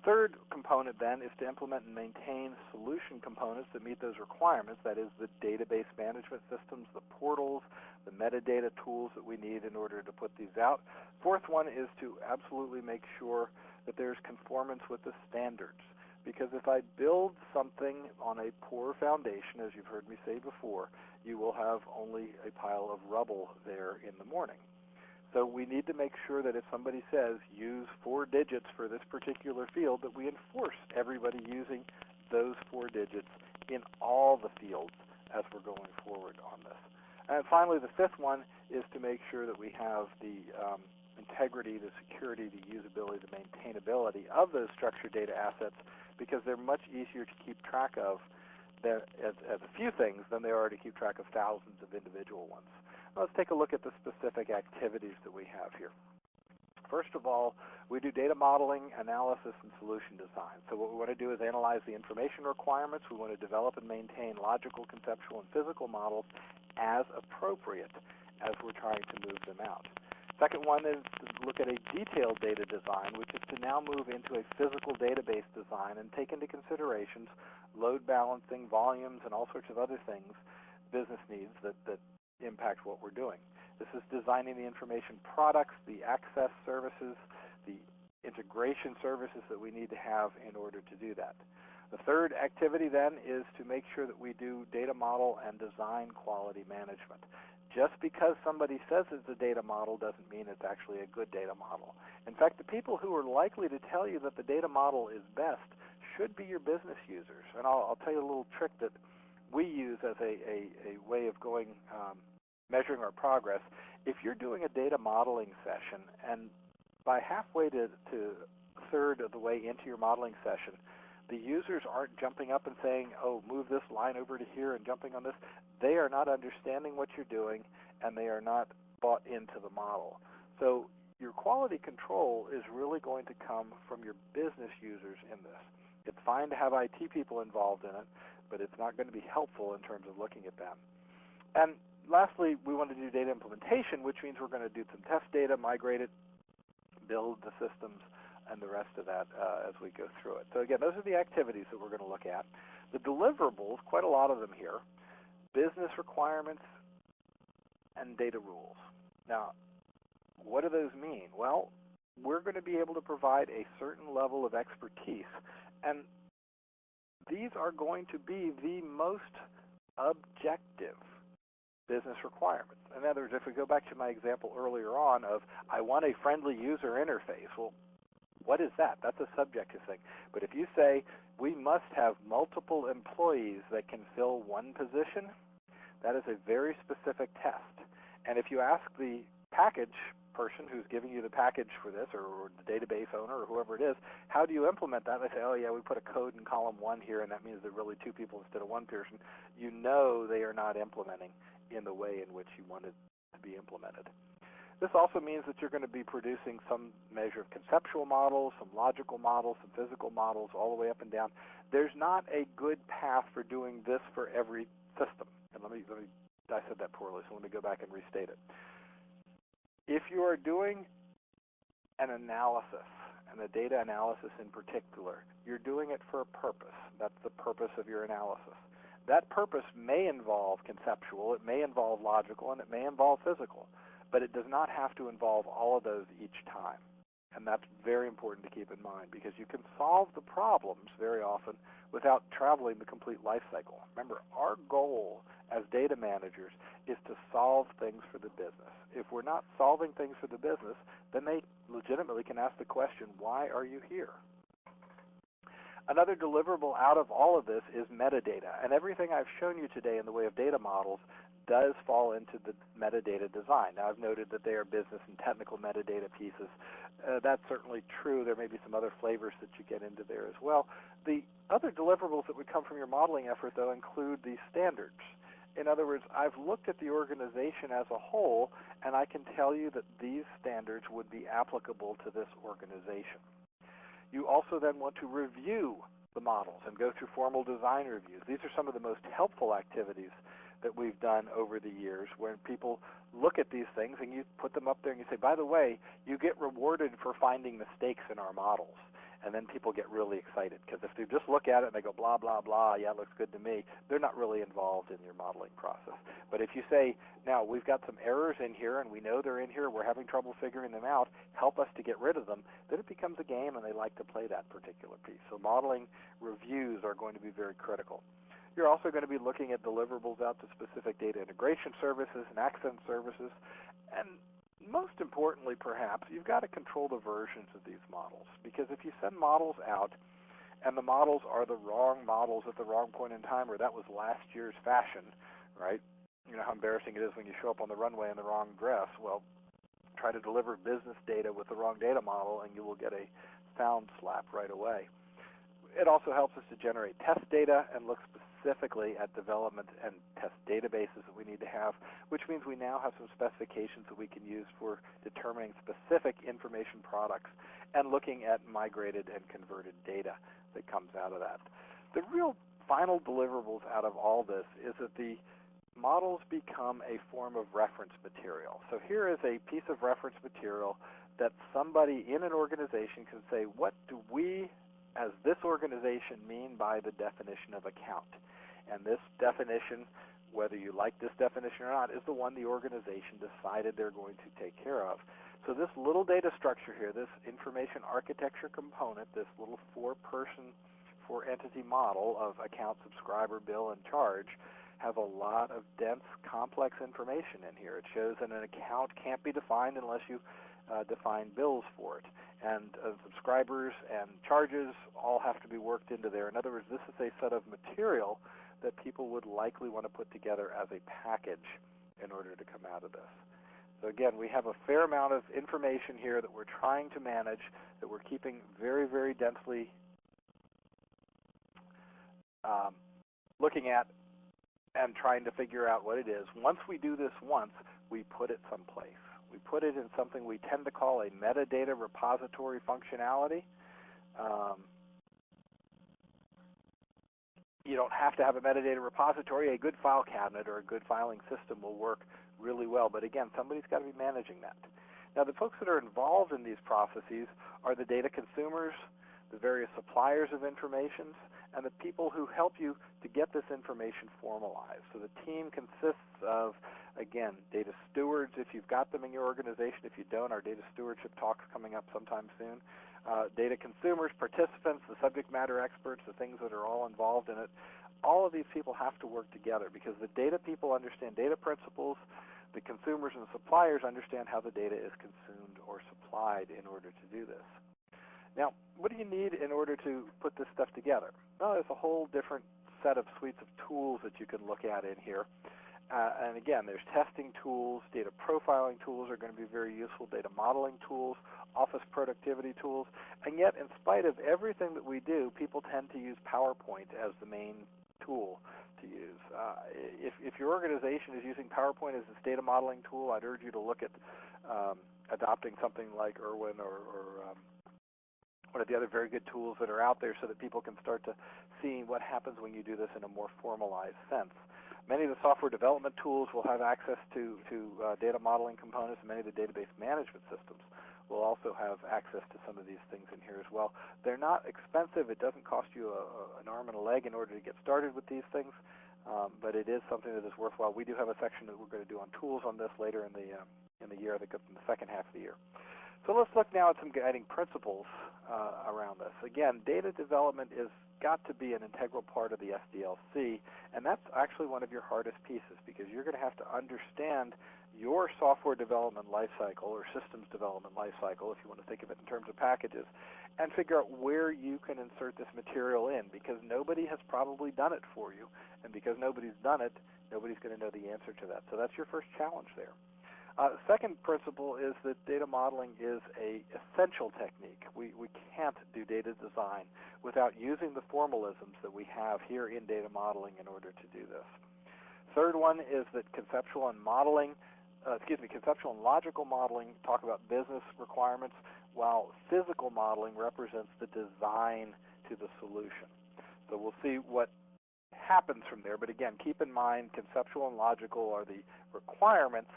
Third component then is to implement and maintain solution components that meet those requirements, that is the database management systems, the portals, the metadata tools that we need in order to put these out. Fourth one is to absolutely make sure that there's conformance with the standards. Because if I build something on a poor foundation, as you've heard me say before, you will have only a pile of rubble there in the morning. So we need to make sure that if somebody says use 4 digits for this particular field, that we enforce everybody using those 4 digits in all the fields as we're going forward on this. And finally, the fifth one is to make sure that we have the integrity, the security, the usability, the maintainability of those structured data assets, because they're much easier to keep track of as a few things than they are to keep track of thousands of individual ones. Now let's take a look at the specific activities that we have here. First of all, we do data modeling, analysis, and solution design. So what we want to do is analyze the information requirements. We want to develop and maintain logical, conceptual, and physical models as appropriate as we're trying to move them out. Second one is to look at a detailed data design, which is to now move into a physical database design and take into considerations load balancing, volumes, and all sorts of other things, business needs that impact what we're doing. This is designing the information products, the access services, the integration services that we need to have in order to do that. The third activity then is to make sure that we do data model and design quality management. Just because somebody says it's a data model doesn't mean it's actually a good data model. In fact, the people who are likely to tell you that the data model is best should be your business users. And I'll tell you a little trick that we use as a way of going measuring our progress. If you're doing a data modeling session and by halfway to a third of the way into your modeling session, the users aren't jumping up and saying, oh, move this line over to here and jumping on this. They are not understanding what you're doing, and they are not bought into the model. So your quality control is really going to come from your business users in this. It's fine to have IT people involved in it, but it's not going to be helpful in terms of looking at them. And lastly, we want to do data implementation, which means we're going to do some test data, migrate it, build the systems, and the rest of that as we go through it. So again, those are the activities that we're going to look at. The deliverables, quite a lot of them here, business requirements and data rules. Now, what do those mean? Well, we're going to be able to provide a certain level of expertise, and these are going to be the most objective business requirements. In other words, if we go back to my example earlier on of I want a friendly user interface, well, what is that? That's a subjective thing. But if you say we must have multiple employees that can fill one position, that is a very specific test. And if you ask the package person who's giving you the package for this, or the database owner, or whoever it is, how do you implement that? They say, oh yeah, we put a code in column 1 here, and that means there are really 2 people instead of 1 person. You know they are not implementing in the way in which you want it to be implemented. This also means that you're going to be producing some measure of conceptual models, some logical models, some physical models, all the way up and down. There's not a good path for doing this for every system. And I said that poorly, so let me go back and restate it. If you are doing an analysis, and the data analysis in particular, you're doing it for a purpose. That's the purpose of your analysis. That purpose may involve conceptual, it may involve logical, and it may involve physical. But it does not have to involve all of those each time. And that's very important to keep in mind, because you can solve the problems very often without traveling the complete life cycle. Remember, our goal as data managers is to solve things for the business. If we're not solving things for the business, then they legitimately can ask the question, why are you here? Another deliverable out of all of this is metadata. And everything I've shown you today in the way of data models does fall into the metadata design. Now, I've noted that they are business and technical metadata pieces. That's certainly true. There may be some other flavors that you get into there as well. The other deliverables that would come from your modeling effort, though, include the standards. In other words, I've looked at the organization as a whole, and I can tell you that these standards would be applicable to this organization. You also then want to review the models and go through formal design reviews. These are some of the most helpful activities that we've done over the years, where people look at these things and you put them up there and you say, by the way, you get rewarded for finding mistakes in our models. And then people get really excited, because if they just look at it and they go, blah, blah, blah, yeah, it looks good to me, they're not really involved in your modeling process. But if you say, now, we've got some errors in here, and we know they're in here, we're having trouble figuring them out, help us to get rid of them, then it becomes a game, and they like to play that particular piece. So modeling reviews are going to be very critical. You're also going to be looking at deliverables out to specific data integration services and access services. And most importantly, perhaps, you've got to control the versions of these models. Because if you send models out and the models are the wrong models at the wrong point in time, or that was last year's fashion, right? You know how embarrassing it is when you show up on the runway in the wrong dress. Well, try to deliver business data with the wrong data model and you will get a sound slap right away. it also helps us to generate test data and look specifically at development and test databases that we need to have, which means we now have some specifications that we can use for determining specific information products and looking at migrated and converted data that comes out of that. The real final deliverables out of all this is that the models become a form of reference material. So here is a piece of reference material that somebody in an organization can say, what do we as this organization mean by the definition of account? And this definition, whether you like this definition or not, is the one the organization decided they're going to take care of. So this little data structure here, this information architecture component, this little four-person, four-entity model of account, subscriber, bill, and charge, have a lot of dense, complex information in here. It shows that an account can't be defined unless you define bills for it. And subscribers and charges all have to be worked into there. In other words, this is a set of material that people would likely want to put together as a package in order to come out of this. So again, we have a fair amount of information here that we're trying to manage, that we're keeping very, very densely looking at and trying to figure out what it is. Once we do this once, we put it someplace. We put it in something we tend to call a metadata repository functionality. You don't have to have a metadata repository. A good file cabinet or a good filing system will work really well. But again, somebody's got to be managing that. Now, the folks that are involved in these processes are the data consumers, the various suppliers of information, and the people who help you to get this information formalized. So the team consists of, again, data stewards if you've got them in your organization. If you don't, our data stewardship talk's coming up sometime soon. Data consumers, participants, the subject matter experts, the things that are all involved in it. All of these people have to work together because the data people understand data principles. The consumers and the suppliers understand how the data is consumed or supplied in order to do this. Now, what do you need in order to put this stuff together? Well, there's a whole different set of suites of tools that you can look at in here. And again, there's testing tools, data profiling tools are going to be very useful, data modeling tools, office productivity tools. And yet, in spite of everything that we do, people tend to use PowerPoint as the main tool to use. If your organization is using PowerPoint as its data modeling tool, I'd urge you to look at adopting something like Irwin or one of the other very good tools that are out there so that people can start to see what happens when you do this in a more formalized sense. Many of the software development tools will have access to data modeling components, and many of the database management systems will also have access to some of these things in here as well. They're not expensive. It doesn't cost you an arm and a leg in order to get started with these things, but it is something that is worthwhile. We do have a section that we're going to do on tools on this later in the year, I think in the second half of the year. So let's look now at some guiding principles around this. Again, data development is got to be an integral part of the SDLC, and that's actually one of your hardest pieces because you're going to have to understand your software development lifecycle or systems development lifecycle, if you want to think of it in terms of packages, and figure out where you can insert this material in because nobody has probably done it for you, and because nobody's done it, nobody's going to know the answer to that. So that's your first challenge there. Second principle is that data modeling is an essential technique. We can't do data design without using the formalisms that we have here in data modeling in order to do this. Third one is that conceptual and logical modeling talk about business requirements, while physical modeling represents the design to the solution. So we'll see what happens from there, but again, keep in mind conceptual and logical are the requirements,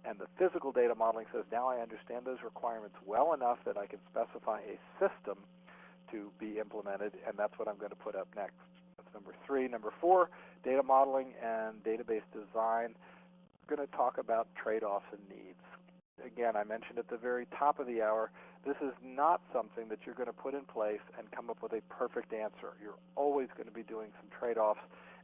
and the physical data modeling says, now I understand those requirements well enough that I can specify a system to be implemented, and that's what I'm going to put up next. That's number 3. Number 4, data modeling and database design. We're going to talk about trade-offs and needs. Again, I mentioned at the very top of the hour, this is not something that you're going to put in place and come up with a perfect answer. You're always going to be doing some trade-offs.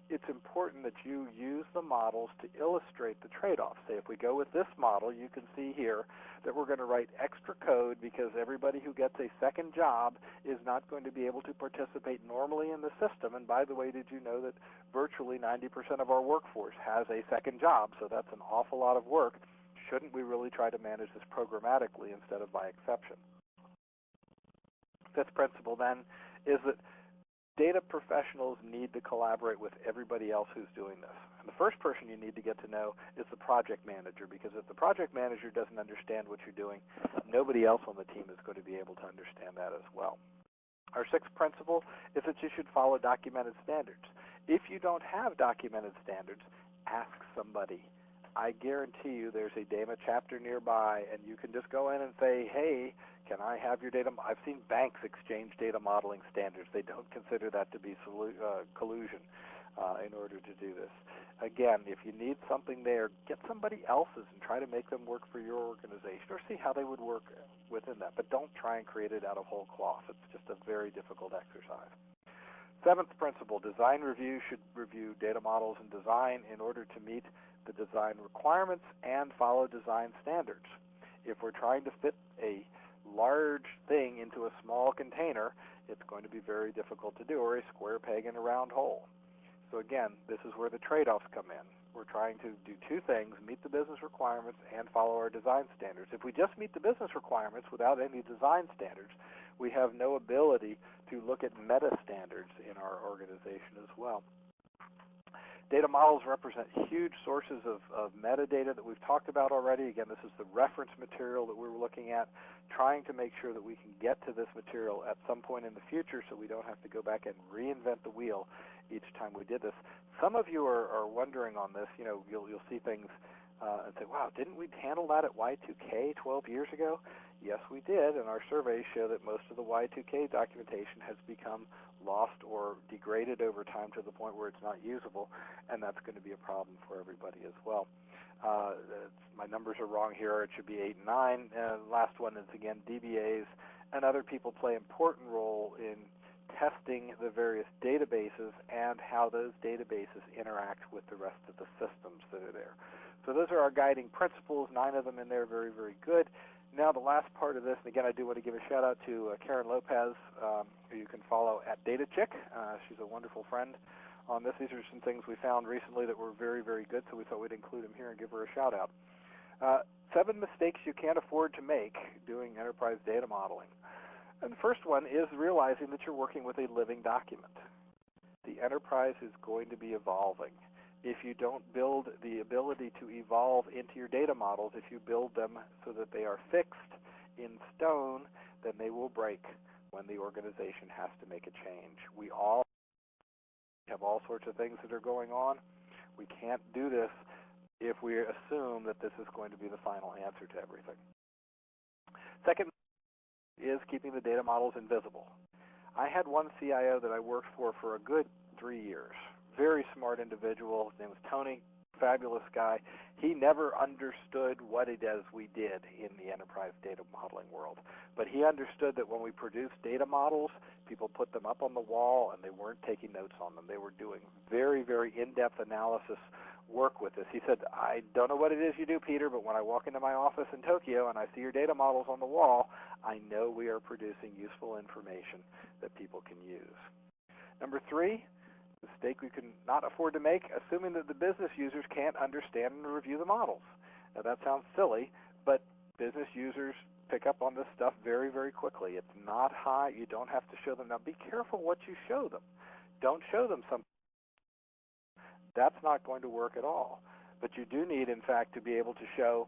It's important that you use the models to illustrate the trade-offs. Say if we go with this model, you can see here that we're going to write extra code because everybody who gets a second job is not going to be able to participate normally in the system. And by the way, did you know that virtually 90% of our workforce has a second job? So that's an awful lot of work. Shouldn't we really try to manage this programmatically instead of by exception? Fifth principle then is that Data professionals need to collaborate with everybody else who's doing this. And the first person you need to get to know is the project manager, because if the project manager doesn't understand what you're doing, nobody else on the team is going to be able to understand that as well. Our sixth principle is that you should follow documented standards. If you don't have documented standards, ask somebody. I guarantee you there's a DAMA chapter nearby, and you can just go in and say, hey, can I have your data? I've seen banks exchange data modeling standards. They don't consider that to be collusion in order to do this. Again, if you need something there, get somebody else's and try to make them work for your organization, or see how they would work within that. But don't try and create it out of whole cloth. It's just a very difficult exercise. Seventh principle, design review should review data models and design in order to meet the design requirements and follow design standards. If we're trying to fit a large thing into a small container, it's going to be very difficult to do, or a square peg in a round hole. So again, this is where the trade-offs come in. We're trying to do two things: meet the business requirements and follow our design standards. If we just meet the business requirements without any design standards, we have no ability to look at meta standards in our organization as well. Data models represent huge sources of metadata that we've talked about already. Again, this is the reference material that we were looking at, trying to make sure that we can get to this material at some point in the future so we don't have to go back and reinvent the wheel each time we did this. Some of you are wondering on this. You know, you'll see things and say, wow, didn't we handle that at Y2K 12 years ago? Yes, we did, and our surveys show that most of the Y2K documentation has become lost or degraded over time to the point where it's not usable, and that's going to be a problem for everybody as well. My numbers are wrong here. It should be 8 and 9. Last one is, again, DBAs and other people play an important role in testing the various databases and how those databases interact with the rest of the systems that are there. So those are our guiding principles, 9 of them in there, very, very good. Now the last part of this, and again I do want to give a shout out to Karen Lopez, who you can follow at DataChick. She's a wonderful friend on this. These are some things we found recently that were very, very good, so we thought we'd include them here and give her a shout out. 7 mistakes you can't afford to make doing enterprise data modeling. And the first one is realizing that you're working with a living document. The enterprise is going to be evolving. If you don't build the ability to evolve into your data models, if you build them so that they are fixed in stone, then they will break when the organization has to make a change. We all have all sorts of things that are going on. We can't do this if we assume that this is going to be the final answer to everything. Second is keeping the data models invisible. I had one CIO that I worked for a good 3 years. Very smart individual. His name was Tony, fabulous guy. He never understood what it is we did in the enterprise data modeling world. But he understood that when we produced data models, people put them up on the wall and they weren't taking notes on them. They were doing very, very in-depth analysis work with this. He said, I don't know what it is you do, Peter, but when I walk into my office in Tokyo and I see your data models on the wall, I know we are producing useful information that people can use. Number 3, mistake we can not afford to make, assuming that the business users can't understand and review the models. Now that sounds silly, but business users pick up on this stuff very, very quickly. It's not high. You don't have to show them. Now be careful what you show them. Don't show them something. That's not going to work at all. But you do need, in fact, to be able to show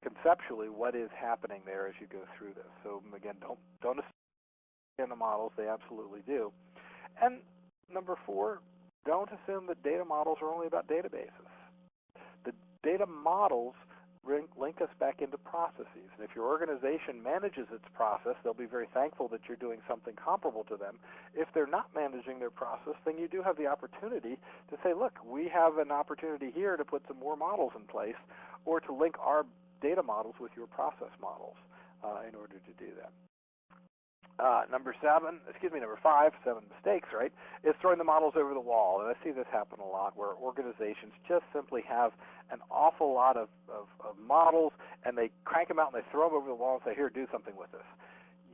conceptually what is happening there as you go through this. So again, don't assume in the models. They absolutely do. And number 4, don't assume that data models are only about databases. The data models link us back into processes. And if your organization manages its process, they'll be very thankful that you're doing something comparable to them. If they're not managing their process, then you do have the opportunity to say, look, we have an opportunity here to put some more models in place, or to link our data models with your process models in order to do that. Number 5, 7 mistakes, right, is throwing the models over the wall. And I see this happen a lot where organizations just simply have an awful lot of models, and they crank them out and they throw them over the wall and say, here, do something with this.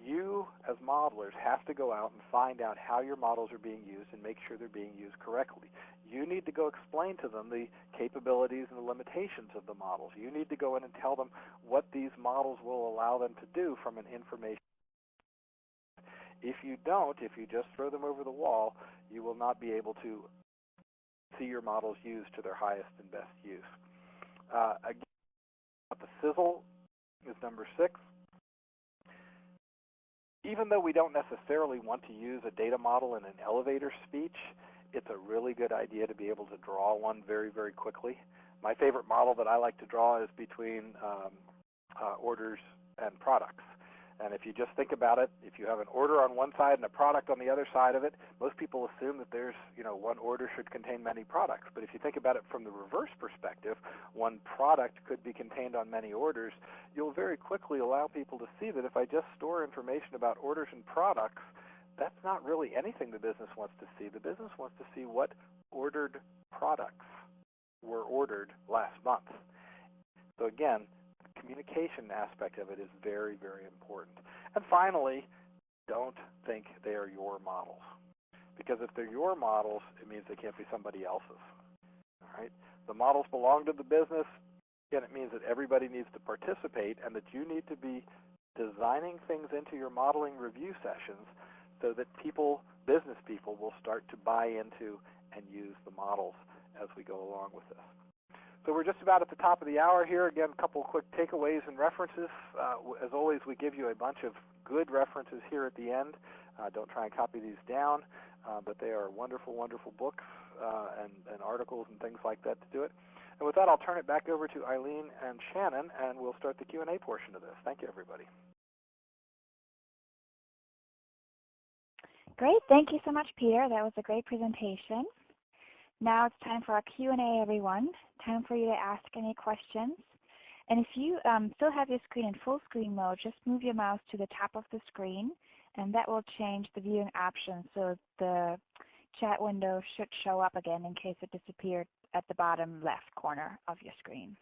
You, as modelers, have to go out and find out how your models are being used and make sure they're being used correctly. You need to go explain to them the capabilities and the limitations of the models. You need to go in and tell them what these models will allow them to do from an information. If you don't, if you just throw them over the wall, you will not be able to see your models used to their highest and best use. Again, the sizzle is number 6. Even though we don't necessarily want to use a data model in an elevator speech, it's a really good idea to be able to draw one very, very quickly. My favorite model that I like to draw is between orders and products. And if you just think about it, if you have an order on one side and a product on the other side of it, most people assume that there's, one order should contain many products. But if you think about it from the reverse perspective, one product could be contained on many orders, you'll very quickly allow people to see that if I just store information about orders and products, that's not really anything the business wants to see. The business wants to see what ordered products were ordered last month. So again, the communication aspect of it is very, very important. And finally, don't think they are your models. Because if they're your models, it means they can't be somebody else's. All right? The models belong to the business, and it means that everybody needs to participate and that you need to be designing things into your modeling review sessions so that business people will start to buy into and use the models as we go along with this. So we're just about at the top of the hour here. Again, a couple quick takeaways and references. As always, we give you a bunch of good references here at the end. Don't try and copy these down, but they are wonderful, wonderful books and articles and things like that to do it. And with that, I'll turn it back over to Eileen and Shannon, and we'll start the Q&A portion of this. Thank you, everybody. Great. Thank you so much, Peter. That was a great presentation. Now it's time for our Q&A, everyone. Time for you to ask any questions. And if you still have your screen in full screen mode, just move your mouse to the top of the screen, and that will change the viewing options so the chat window should show up again in case it disappeared at the bottom left corner of your screen.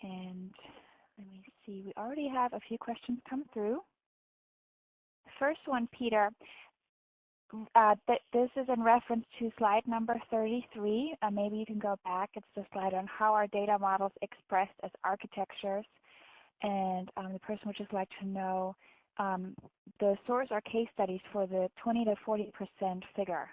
And let me see, we already have a few questions come through. The first one, Peter, this is in reference to slide number 33. Maybe you can go back. It's the slide on how are data models expressed as architectures. And the person would just like to know the source or case studies for the 20 to 40% figure.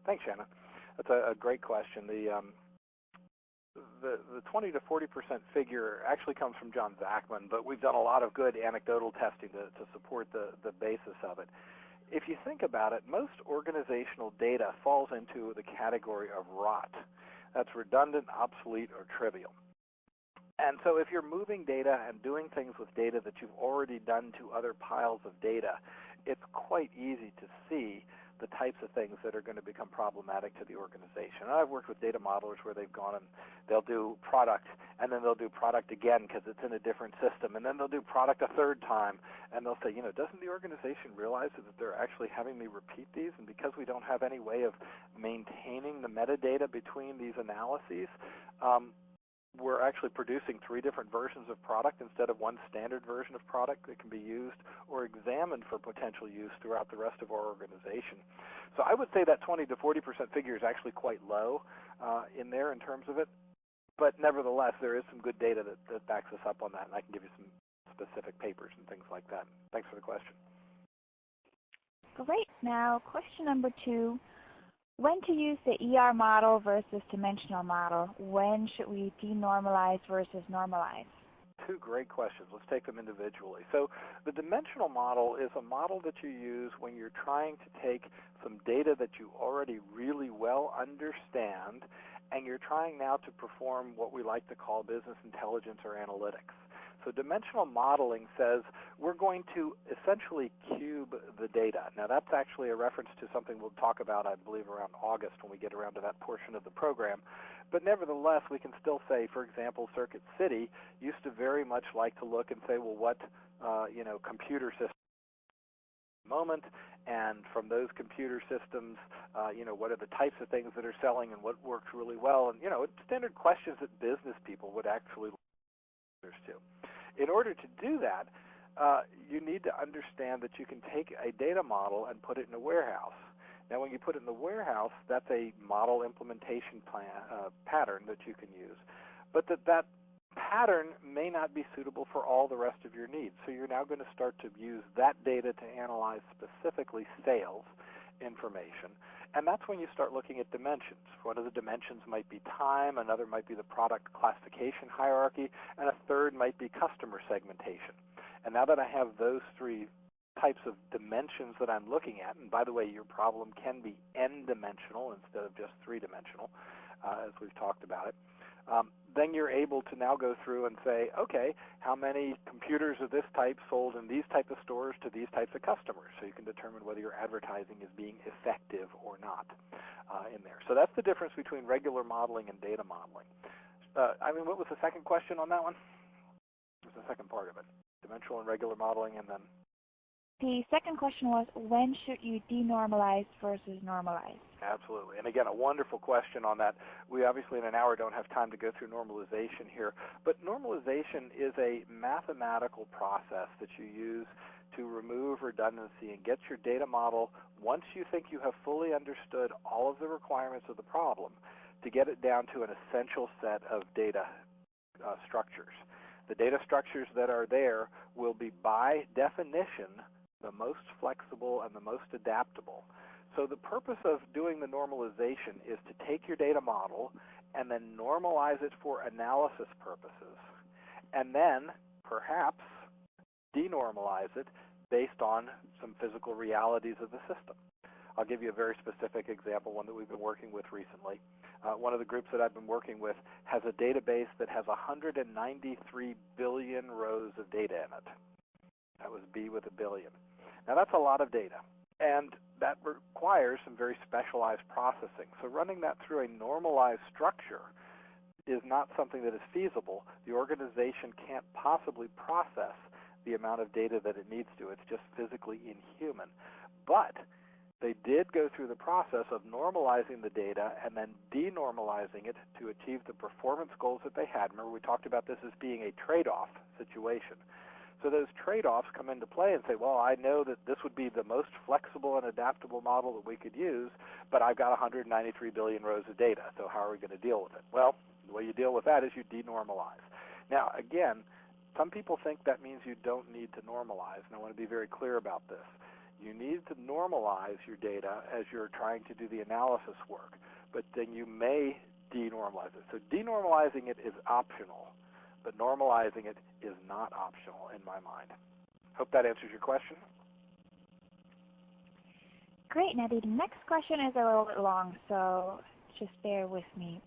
Thanks, Shannon. That's a great question. The 20 to 40% figure actually comes from John Zachman, but we've done a lot of good anecdotal testing to support the basis of it. If you think about it, most organizational data falls into the category of rot. That's redundant, obsolete, or trivial. And so if you're moving data and doing things with data that you've already done to other piles of data, it's quite easy to see the types of things that are going to become problematic to the organization. And I've worked with data modelers where they've gone and they'll do product, and then they'll do product again because it's in a different system, and then they'll do product a third time, and they'll say, doesn't the organization realize that they're actually having me repeat these? And because we don't have any way of maintaining the metadata between these analyses, we're actually producing 3 different versions of product instead of one standard version of product that can be used or examined for potential use throughout the rest of our organization. So I would say that 20 to 40% figure is actually quite low in there in terms of it, but nevertheless, there is some good data that backs us up on that, and I can give you some specific papers and things like that. Thanks for the question. Great. Now, question number 2. When to use the ER model versus dimensional model? When should we denormalize versus normalize? 2 great questions. Let's take them individually. So the dimensional model is a model that you use when you're trying to take some data that you already really well understand, and you're trying now to perform what we like to call business intelligence or analytics. So dimensional modeling says we're going to essentially cube the data. Now that's actually a reference to something we'll talk about, I believe, around August when we get around to that portion of the program. But nevertheless, we can still say, for example, Circuit City used to very much like to look and say, well, what computer system at the moment, and from those computer systems, what are the types of things that are selling and what works really well, and standard questions that business people would actually look to. In order to do that, you need to understand that you can take a data model and put it in a warehouse. Now, when you put it in the warehouse, that's a model implementation pattern that you can use. But that pattern may not be suitable for all the rest of your needs. So you're now going to start to use that data to analyze specifically sales information. And that's when you start looking at dimensions. One of the dimensions might be time, another might be the product classification hierarchy, and a third might be customer segmentation. And now that I have those three types of dimensions that I'm looking at, and by the way, your problem can be n-dimensional instead of just three-dimensional, as we've talked about it, then you're able to now go through and say, okay, how many computers of this type sold in these type of stores to these types of customers? So you can determine whether your advertising is being effective or not in there. So that's the difference between regular modeling and data modeling. What was the second question on that one? What was the second part of it? Dimensional and regular modeling, and then? The second question was, when should you denormalize versus normalize? Absolutely. And again, a wonderful question on that. We obviously in an hour don't have time to go through normalization here, but normalization is a mathematical process that you use to remove redundancy and get your data model, once you think you have fully understood all of the requirements of the problem, to get it down to an essential set of data structures. The data structures that are there will be, by definition, the most flexible and the most adaptable. So the purpose of doing the normalization is to take your data model and then normalize it for analysis purposes, and then perhaps denormalize it based on some physical realities of the system. I'll give you a very specific example, one that we've been working with recently. One of the groups that I've been working with has a database that has 193 billion rows of data in it. That was B with a billion. Now that's a lot of data, and that requires some very specialized processing. So running that through a normalized structure is not something that is feasible. The organization can't possibly process the amount of data that it needs to. It's just physically inhuman. But they did go through the process of normalizing the data and then denormalizing it to achieve the performance goals that they had. Remember, we talked about this as being a trade-off situation. So those trade-offs come into play and say, well, I know that this would be the most flexible and adaptable model that we could use, but I've got 193 billion rows of data, so how are we going to deal with it? Well, the way you deal with that is you denormalize. Now, again, some people think that means you don't need to normalize, and I want to be very clear about this. You need to normalize your data as you're trying to do the analysis work, but then you may denormalize it. So denormalizing it is optional, but normalizing it is not optional in my mind. Hope that answers your question. Great. Now the next question is a little bit long, so just bear with me.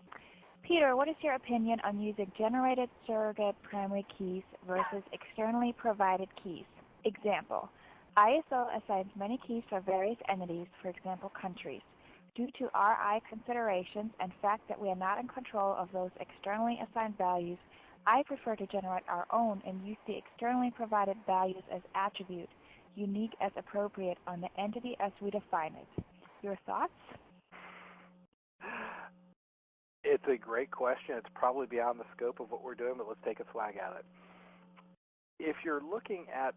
Peter, what is your opinion on using generated surrogate primary keys versus externally provided keys? Example, ISO assigns many keys for various entities, for example, countries. Due to RI considerations and fact that we are not in control of those externally assigned values, I prefer to generate our own and use the externally provided values as attribute, unique as appropriate on the entity as we define it. Your thoughts? It's a great question. It's probably beyond the scope of what we're doing, but let's take a swag at it. If you're looking at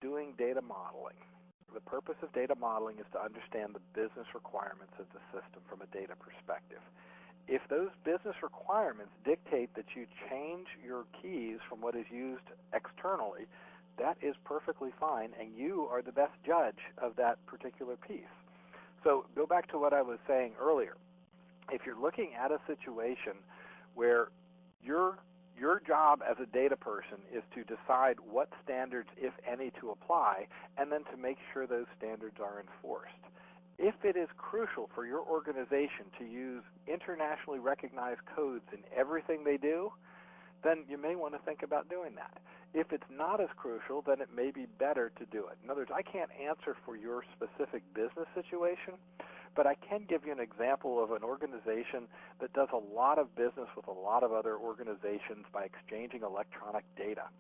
doing data modeling, the purpose of data modeling is to understand the business requirements of the system from a data perspective. If those business requirements dictate that you change your keys from what is used externally, that is perfectly fine, and you are the best judge of that particular piece. So go back to what I was saying earlier. If you're looking at a situation where your job as a data person is to decide what standards, if any, to apply, and then to make sure those standards are enforced. If it is crucial for your organization to use internationally recognized codes in everything they do, then you may want to think about doing that. If it's not as crucial, then it may be better to do it. In other words, I can't answer for your specific business situation, but I can give you an example of an organization that does a lot of business with a lot of other organizations by exchanging electronic data.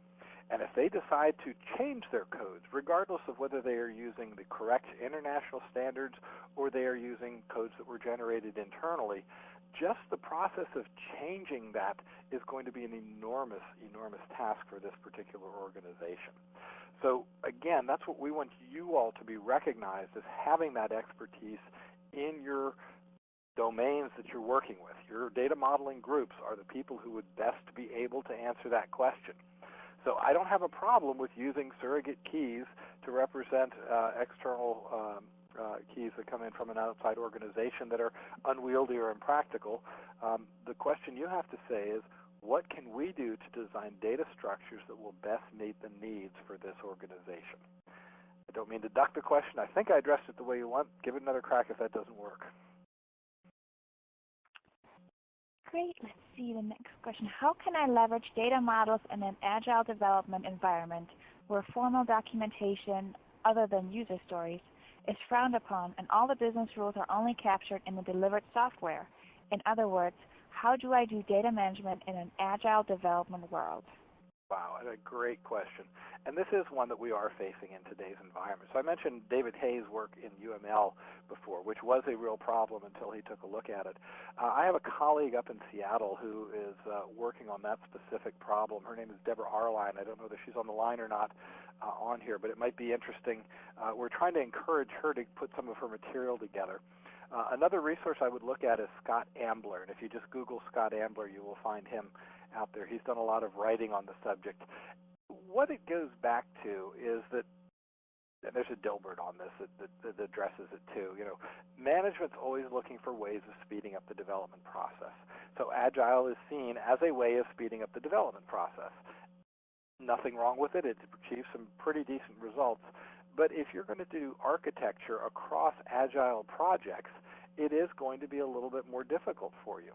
And if they decide to change their codes, regardless of whether they are using the correct international standards or they are using codes that were generated internally, just the process of changing that is going to be an enormous, enormous task for this particular organization. So again, that's what we want you all to be recognized as having that expertise in your domains that you're working with. Your data modeling groups are the people who would best be able to answer that question. So I don't have a problem with using surrogate keys to represent external keys that come in from an outside organization that are unwieldy or impractical. The question you have to say is, what can we do to design data structures that will best meet the needs for this organization? I don't mean to duck the question. I think I addressed it the way you want. Give it another crack if that doesn't work. Great. Let's see the next question. How can I leverage data models in an agile development environment where formal documentation, other than user stories, is frowned upon and all the business rules are only captured in the delivered software? In other words, how do I do data management in an agile development world? Wow, a great question. And this is one that we are facing in today's environment. So I mentioned David Hayes' work in UML before, which was a real problem until he took a look at it. I have a colleague up in Seattle who is working on that specific problem. Her name is Deborah Arline. I don't know if she's on the line or not on here, but it might be interesting. We're trying to encourage her to put some of her material together. Another resource I would look at is Scott Ambler, and if you just Google Scott Ambler, you will find him out there. He's done a lot of writing on the subject. What it goes back to is that, and there's a Dilbert on this that addresses it too, management's always looking for ways of speeding up the development process. So Agile is seen as a way of speeding up the development process. Nothing wrong with it. It achieves some pretty decent results. But if you're going to do architecture across Agile projects, it is going to be a little bit more difficult for you.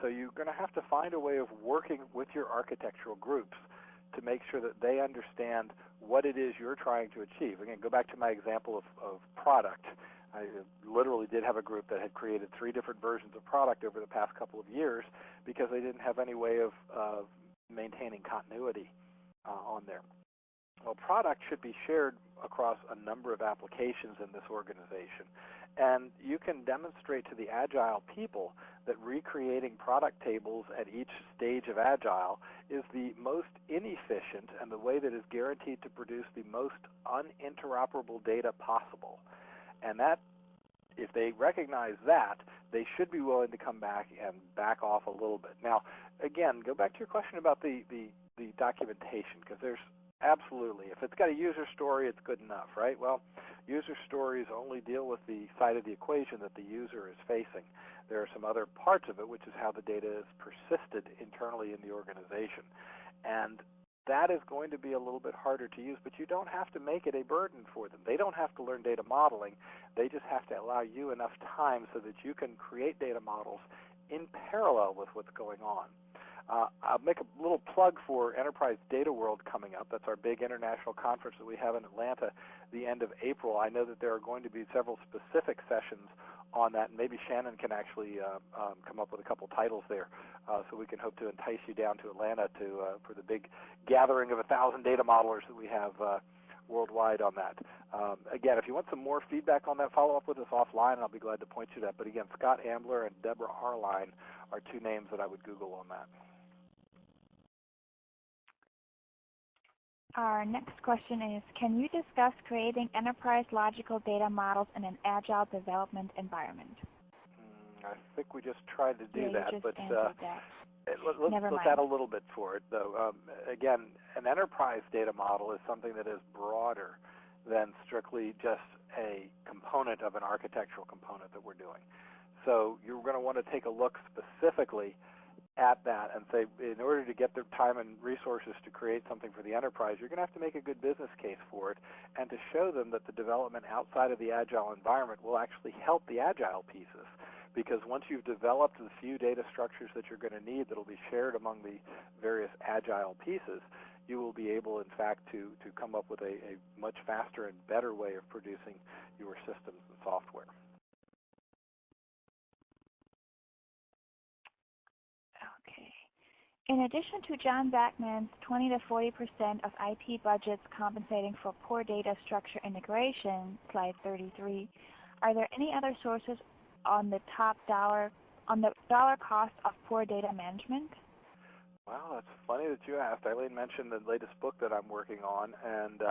So you're going to have to find a way of working with your architectural groups to make sure that they understand what it is you're trying to achieve. Again, go back to my example of product. I literally did have a group that had created 3 different versions of product over the past couple of years because they didn't have any way of maintaining continuity on there. Well, product should be shared across a number of applications in this organization. And you can demonstrate to the Agile people that recreating product tables at each stage of Agile is the most inefficient and the way that is guaranteed to produce the most uninteroperable data possible. And that, if they recognize that, they should be willing to come back and back off a little bit. Now, again, go back to your question about the documentation, because there's absolutely, if it's got a user story, it's good enough, right? Well, user stories only deal with the side of the equation that the user is facing. There are some other parts of it, which is how the data is persisted internally in the organization. And that is going to be a little bit harder to use, but you don't have to make it a burden for them. They don't have to learn data modeling. They just have to allow you enough time so that you can create data models in parallel with what's going on. I'll make a little plug for Enterprise Data World coming up. That's our big international conference that we have in Atlanta the end of April. I know that there are going to be several specific sessions on that, and maybe Shannon can actually come up with a couple titles there, so we can hope to entice you down to Atlanta for the big gathering of 1,000 data modelers that we have worldwide on that. Again, if you want some more feedback on that, follow up with us offline, and I'll be glad to point you to that. But again, Scott Ambler and Deborah Arline are 2 names that I would Google on that. Our next question is, can you discuss creating enterprise logical data models in an agile development environment? I think we just tried to do that, but let's add a little bit for it, though. Again, an enterprise data model is something that is broader than strictly just a component of an architectural component that we're doing. So you're going to want to take a look specifically at that and say, in order to get the time and resources to create something for the enterprise, you're going to have to make a good business case for it and to show them that the development outside of the Agile environment will actually help the Agile pieces. Because once you've developed the few data structures that you're going to need that will be shared among the various Agile pieces, you will be able, in fact, to come up with a much faster and better way of producing your systems and software. In addition to John Zachman's 20 to 40% of IT budgets compensating for poor data structure integration, slide 33, are there any other sources on the top dollar on the dollar cost of poor data management? Wow, that's funny that you asked. Eileen mentioned the latest book that I'm working on, and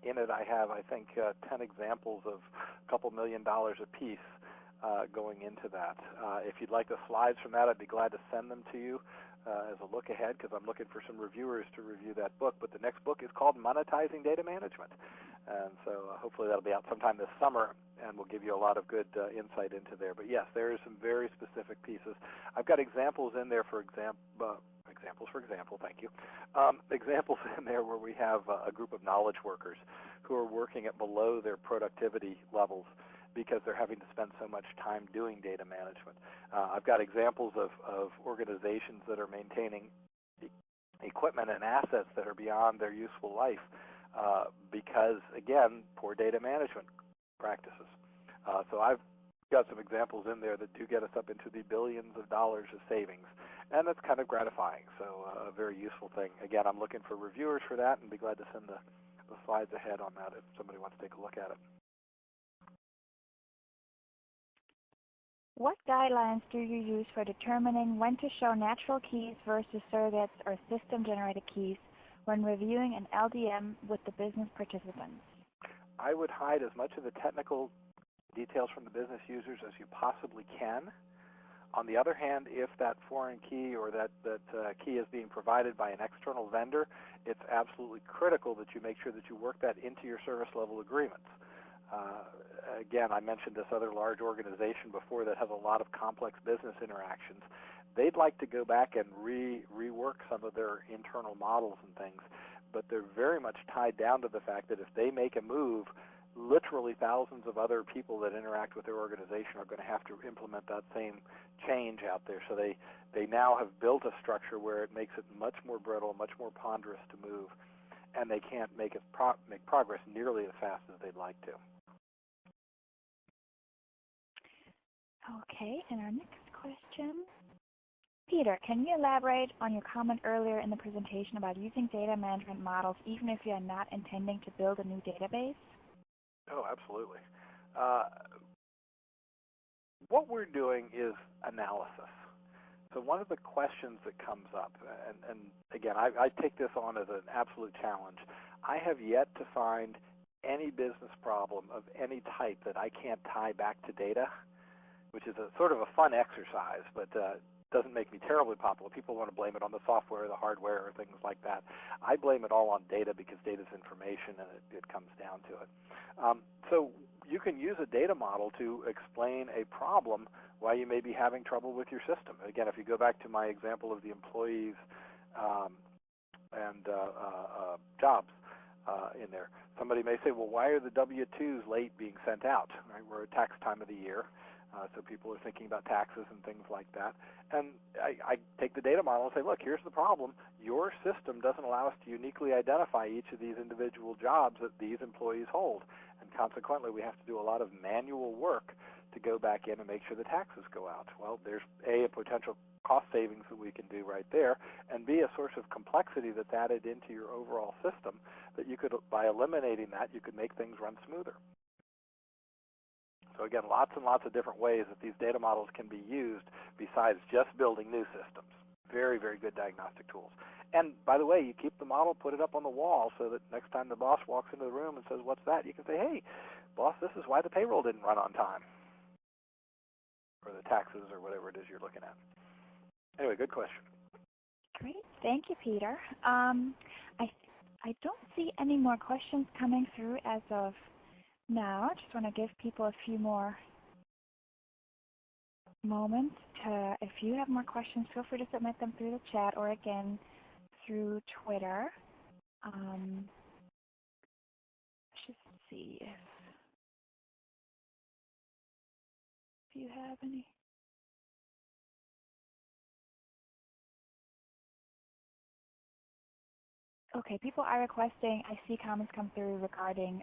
in it I have, I think, 10 examples of a couple $1 million a piece going into that. If you'd like the slides from that, I'd be glad to send them to you as a look ahead, because I'm looking for some reviewers to review that book. But the next book is called Monetizing Data Management, and so hopefully that'll be out sometime this summer, and will give you a lot of good insight into there. But yes, there are some very specific pieces. I've got examples in there, thank you. Examples in there where we have a group of knowledge workers who are working at below their productivity levels because they're having to spend so much time doing data management. I've got examples of organizations that are maintaining equipment and assets that are beyond their useful life because, again, poor data management practices. So I've got some examples in there that do get us up into the billions of dollars of savings, and that's kind of gratifying, so a very useful thing. Again, I'm looking for reviewers for that, and be glad to send the slides ahead on that if somebody wants to take a look at it. What guidelines do you use for determining when to show natural keys versus surrogates or system-generated keys when reviewing an LDM with the business participants? I would hide as much of the technical details from the business users as you possibly can. On the other hand, if that foreign key or that key is being provided by an external vendor, it's absolutely critical that you make sure that you work that into your service level agreements. Again, I mentioned this other large organization before that has a lot of complex business interactions. They'd like to go back and rework some of their internal models and things, but they're very much tied down to the fact that if they make a move, literally thousands of other people that interact with their organization are going to have to implement that same change out there. So they now have built a structure where it makes it much more brittle, much more ponderous to move, and they can't make progress nearly as fast as they'd like to. Okay, and our next question. Peter, can you elaborate on your comment earlier in the presentation about using data management models even if you are not intending to build a new database? Oh, absolutely. What we're doing is analysis. So one of the questions that comes up, and again, I take this on as an absolute challenge. I have yet to find any business problem of any type that I can't tie back to data, which is a sort of a fun exercise, but doesn't make me terribly popular. People want to blame it on the software, the hardware, or things like that. I blame it all on data because data is information, and it comes down to it. So you can use a data model to explain a problem why you may be having trouble with your system. Again, if you go back to my example of the employees and jobs in there, somebody may say, well, why are the W-2s late being sent out? Right? We're at tax time of the year. So people are thinking about taxes and things like that. And I take the data model and say, look, here's the problem. Your system doesn't allow us to uniquely identify each of these individual jobs that these employees hold. And consequently, we have to do a lot of manual work to go back in and make sure the taxes go out. Well, there's A, a potential cost savings that we can do right there, and B, a source of complexity that's added into your overall system that you could, by eliminating that, you could make things run smoother. So again, lots and lots of different ways that these data models can be used besides just building new systems. Very, very good diagnostic tools. And by the way, you keep the model, put it up on the wall so that next time the boss walks into the room and says, what's that? You can say, hey, boss, this is why the payroll didn't run on time, or the taxes, or whatever it is you're looking at. Anyway, good question. Great. Thank you, Peter. I don't see any more questions coming through as of now. I just want to give people a few more moments to, if you have more questions, feel free to submit them through the chat or again through Twitter. Let's just see if you have any. Okay, people are requesting, I see comments come through regarding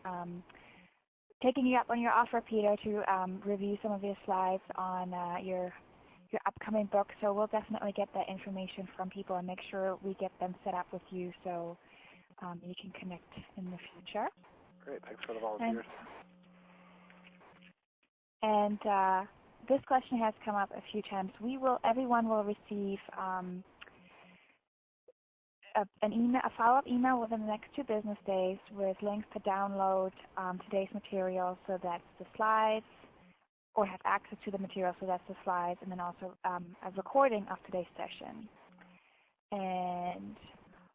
taking you up on your offer, Peter, to review some of your slides on your upcoming book. So we'll definitely get that information from people and make sure we get them set up with you so you can connect in the future. Great, thanks for the volunteers. And this question has come up a few times. Everyone will receive a follow-up email within the next 2 business days with links to download today's material, so that's the slides, or have access to the material, so that's the slides, and then also a recording of today's session. And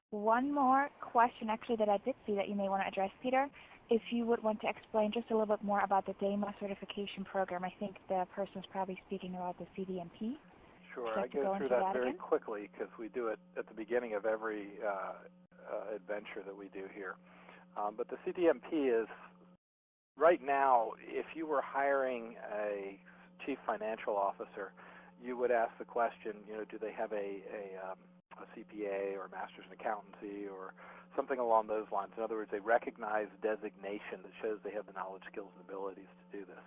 one more question actually that I did see that you may want to address, Peter, if you would want to explain just a little bit more about the DEMA certification program. I think the person is probably speaking about the CDMP. Sure, I go through that very quickly because we do it at the beginning of every adventure that we do here. But the CDMP is, right now, if you were hiring a chief financial officer, you would ask the question, do they have a CPA or a master's in accountancy or something along those lines. In other words, a recognized designation that shows they have the knowledge, skills, and abilities to do this.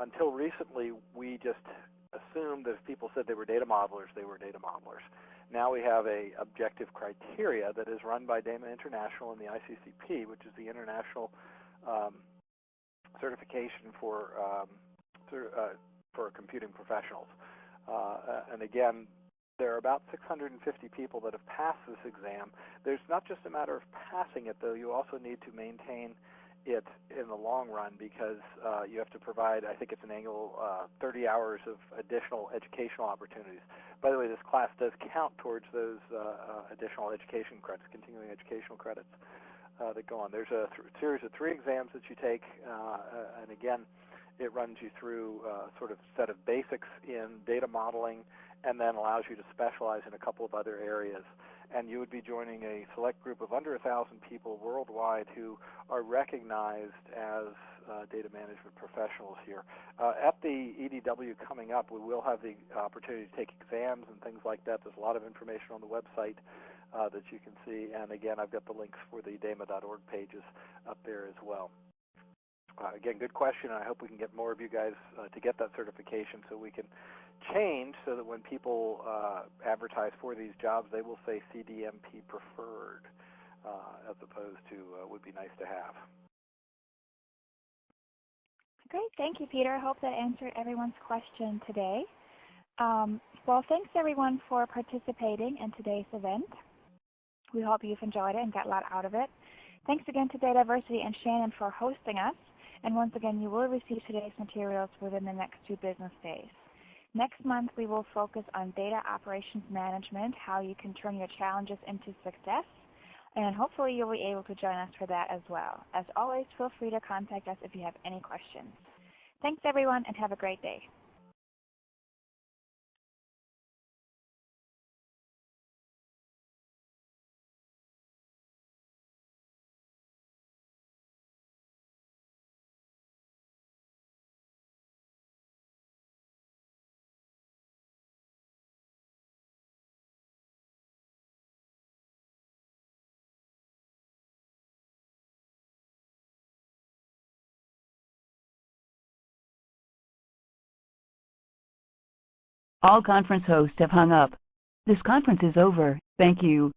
Until recently, we just assumed that if people said they were data modelers, they were data modelers. Now we have a objective criteria that is run by DEMA International and the ICCP, which is the International Certification for Computing Professionals. And again, there are about 650 people that have passed this exam. There's not just a matter of passing it, though. You also need to maintain it in the long run because you have to provide, I think it's an annual 30 hours of additional educational opportunities. By the way, this class does count towards those additional education credits, continuing educational credits that go on. There's a series of 3 exams that you take, and again, it runs you through sort of set of basics in data modeling and then allows you to specialize in a couple of other areas. And you would be joining a select group of under 1,000 people worldwide who are recognized as data management professionals here. At the EDW coming up, we will have the opportunity to take exams and things like that. There's a lot of information on the website that you can see. And again, I've got the links for the dema.org pages up there as well. Again, good question, and I hope we can get more of you guys to get that certification so we can change so that when people advertise for these jobs, they will say CDMP preferred as opposed to would be nice to have. Great. Thank you, Peter. I hope that answered everyone's question today. Well, thanks, everyone, for participating in today's event. We hope you've enjoyed it and got a lot out of it. Thanks again to Dataversity and Shannon for hosting us. And once again, you will receive today's materials within the next 2 business days. Next month, we will focus on data operations management, how you can turn your challenges into success. And hopefully you'll be able to join us for that as well. As always, feel free to contact us if you have any questions. Thanks, everyone, and have a great day. All conference hosts have hung up. This conference is over. Thank you.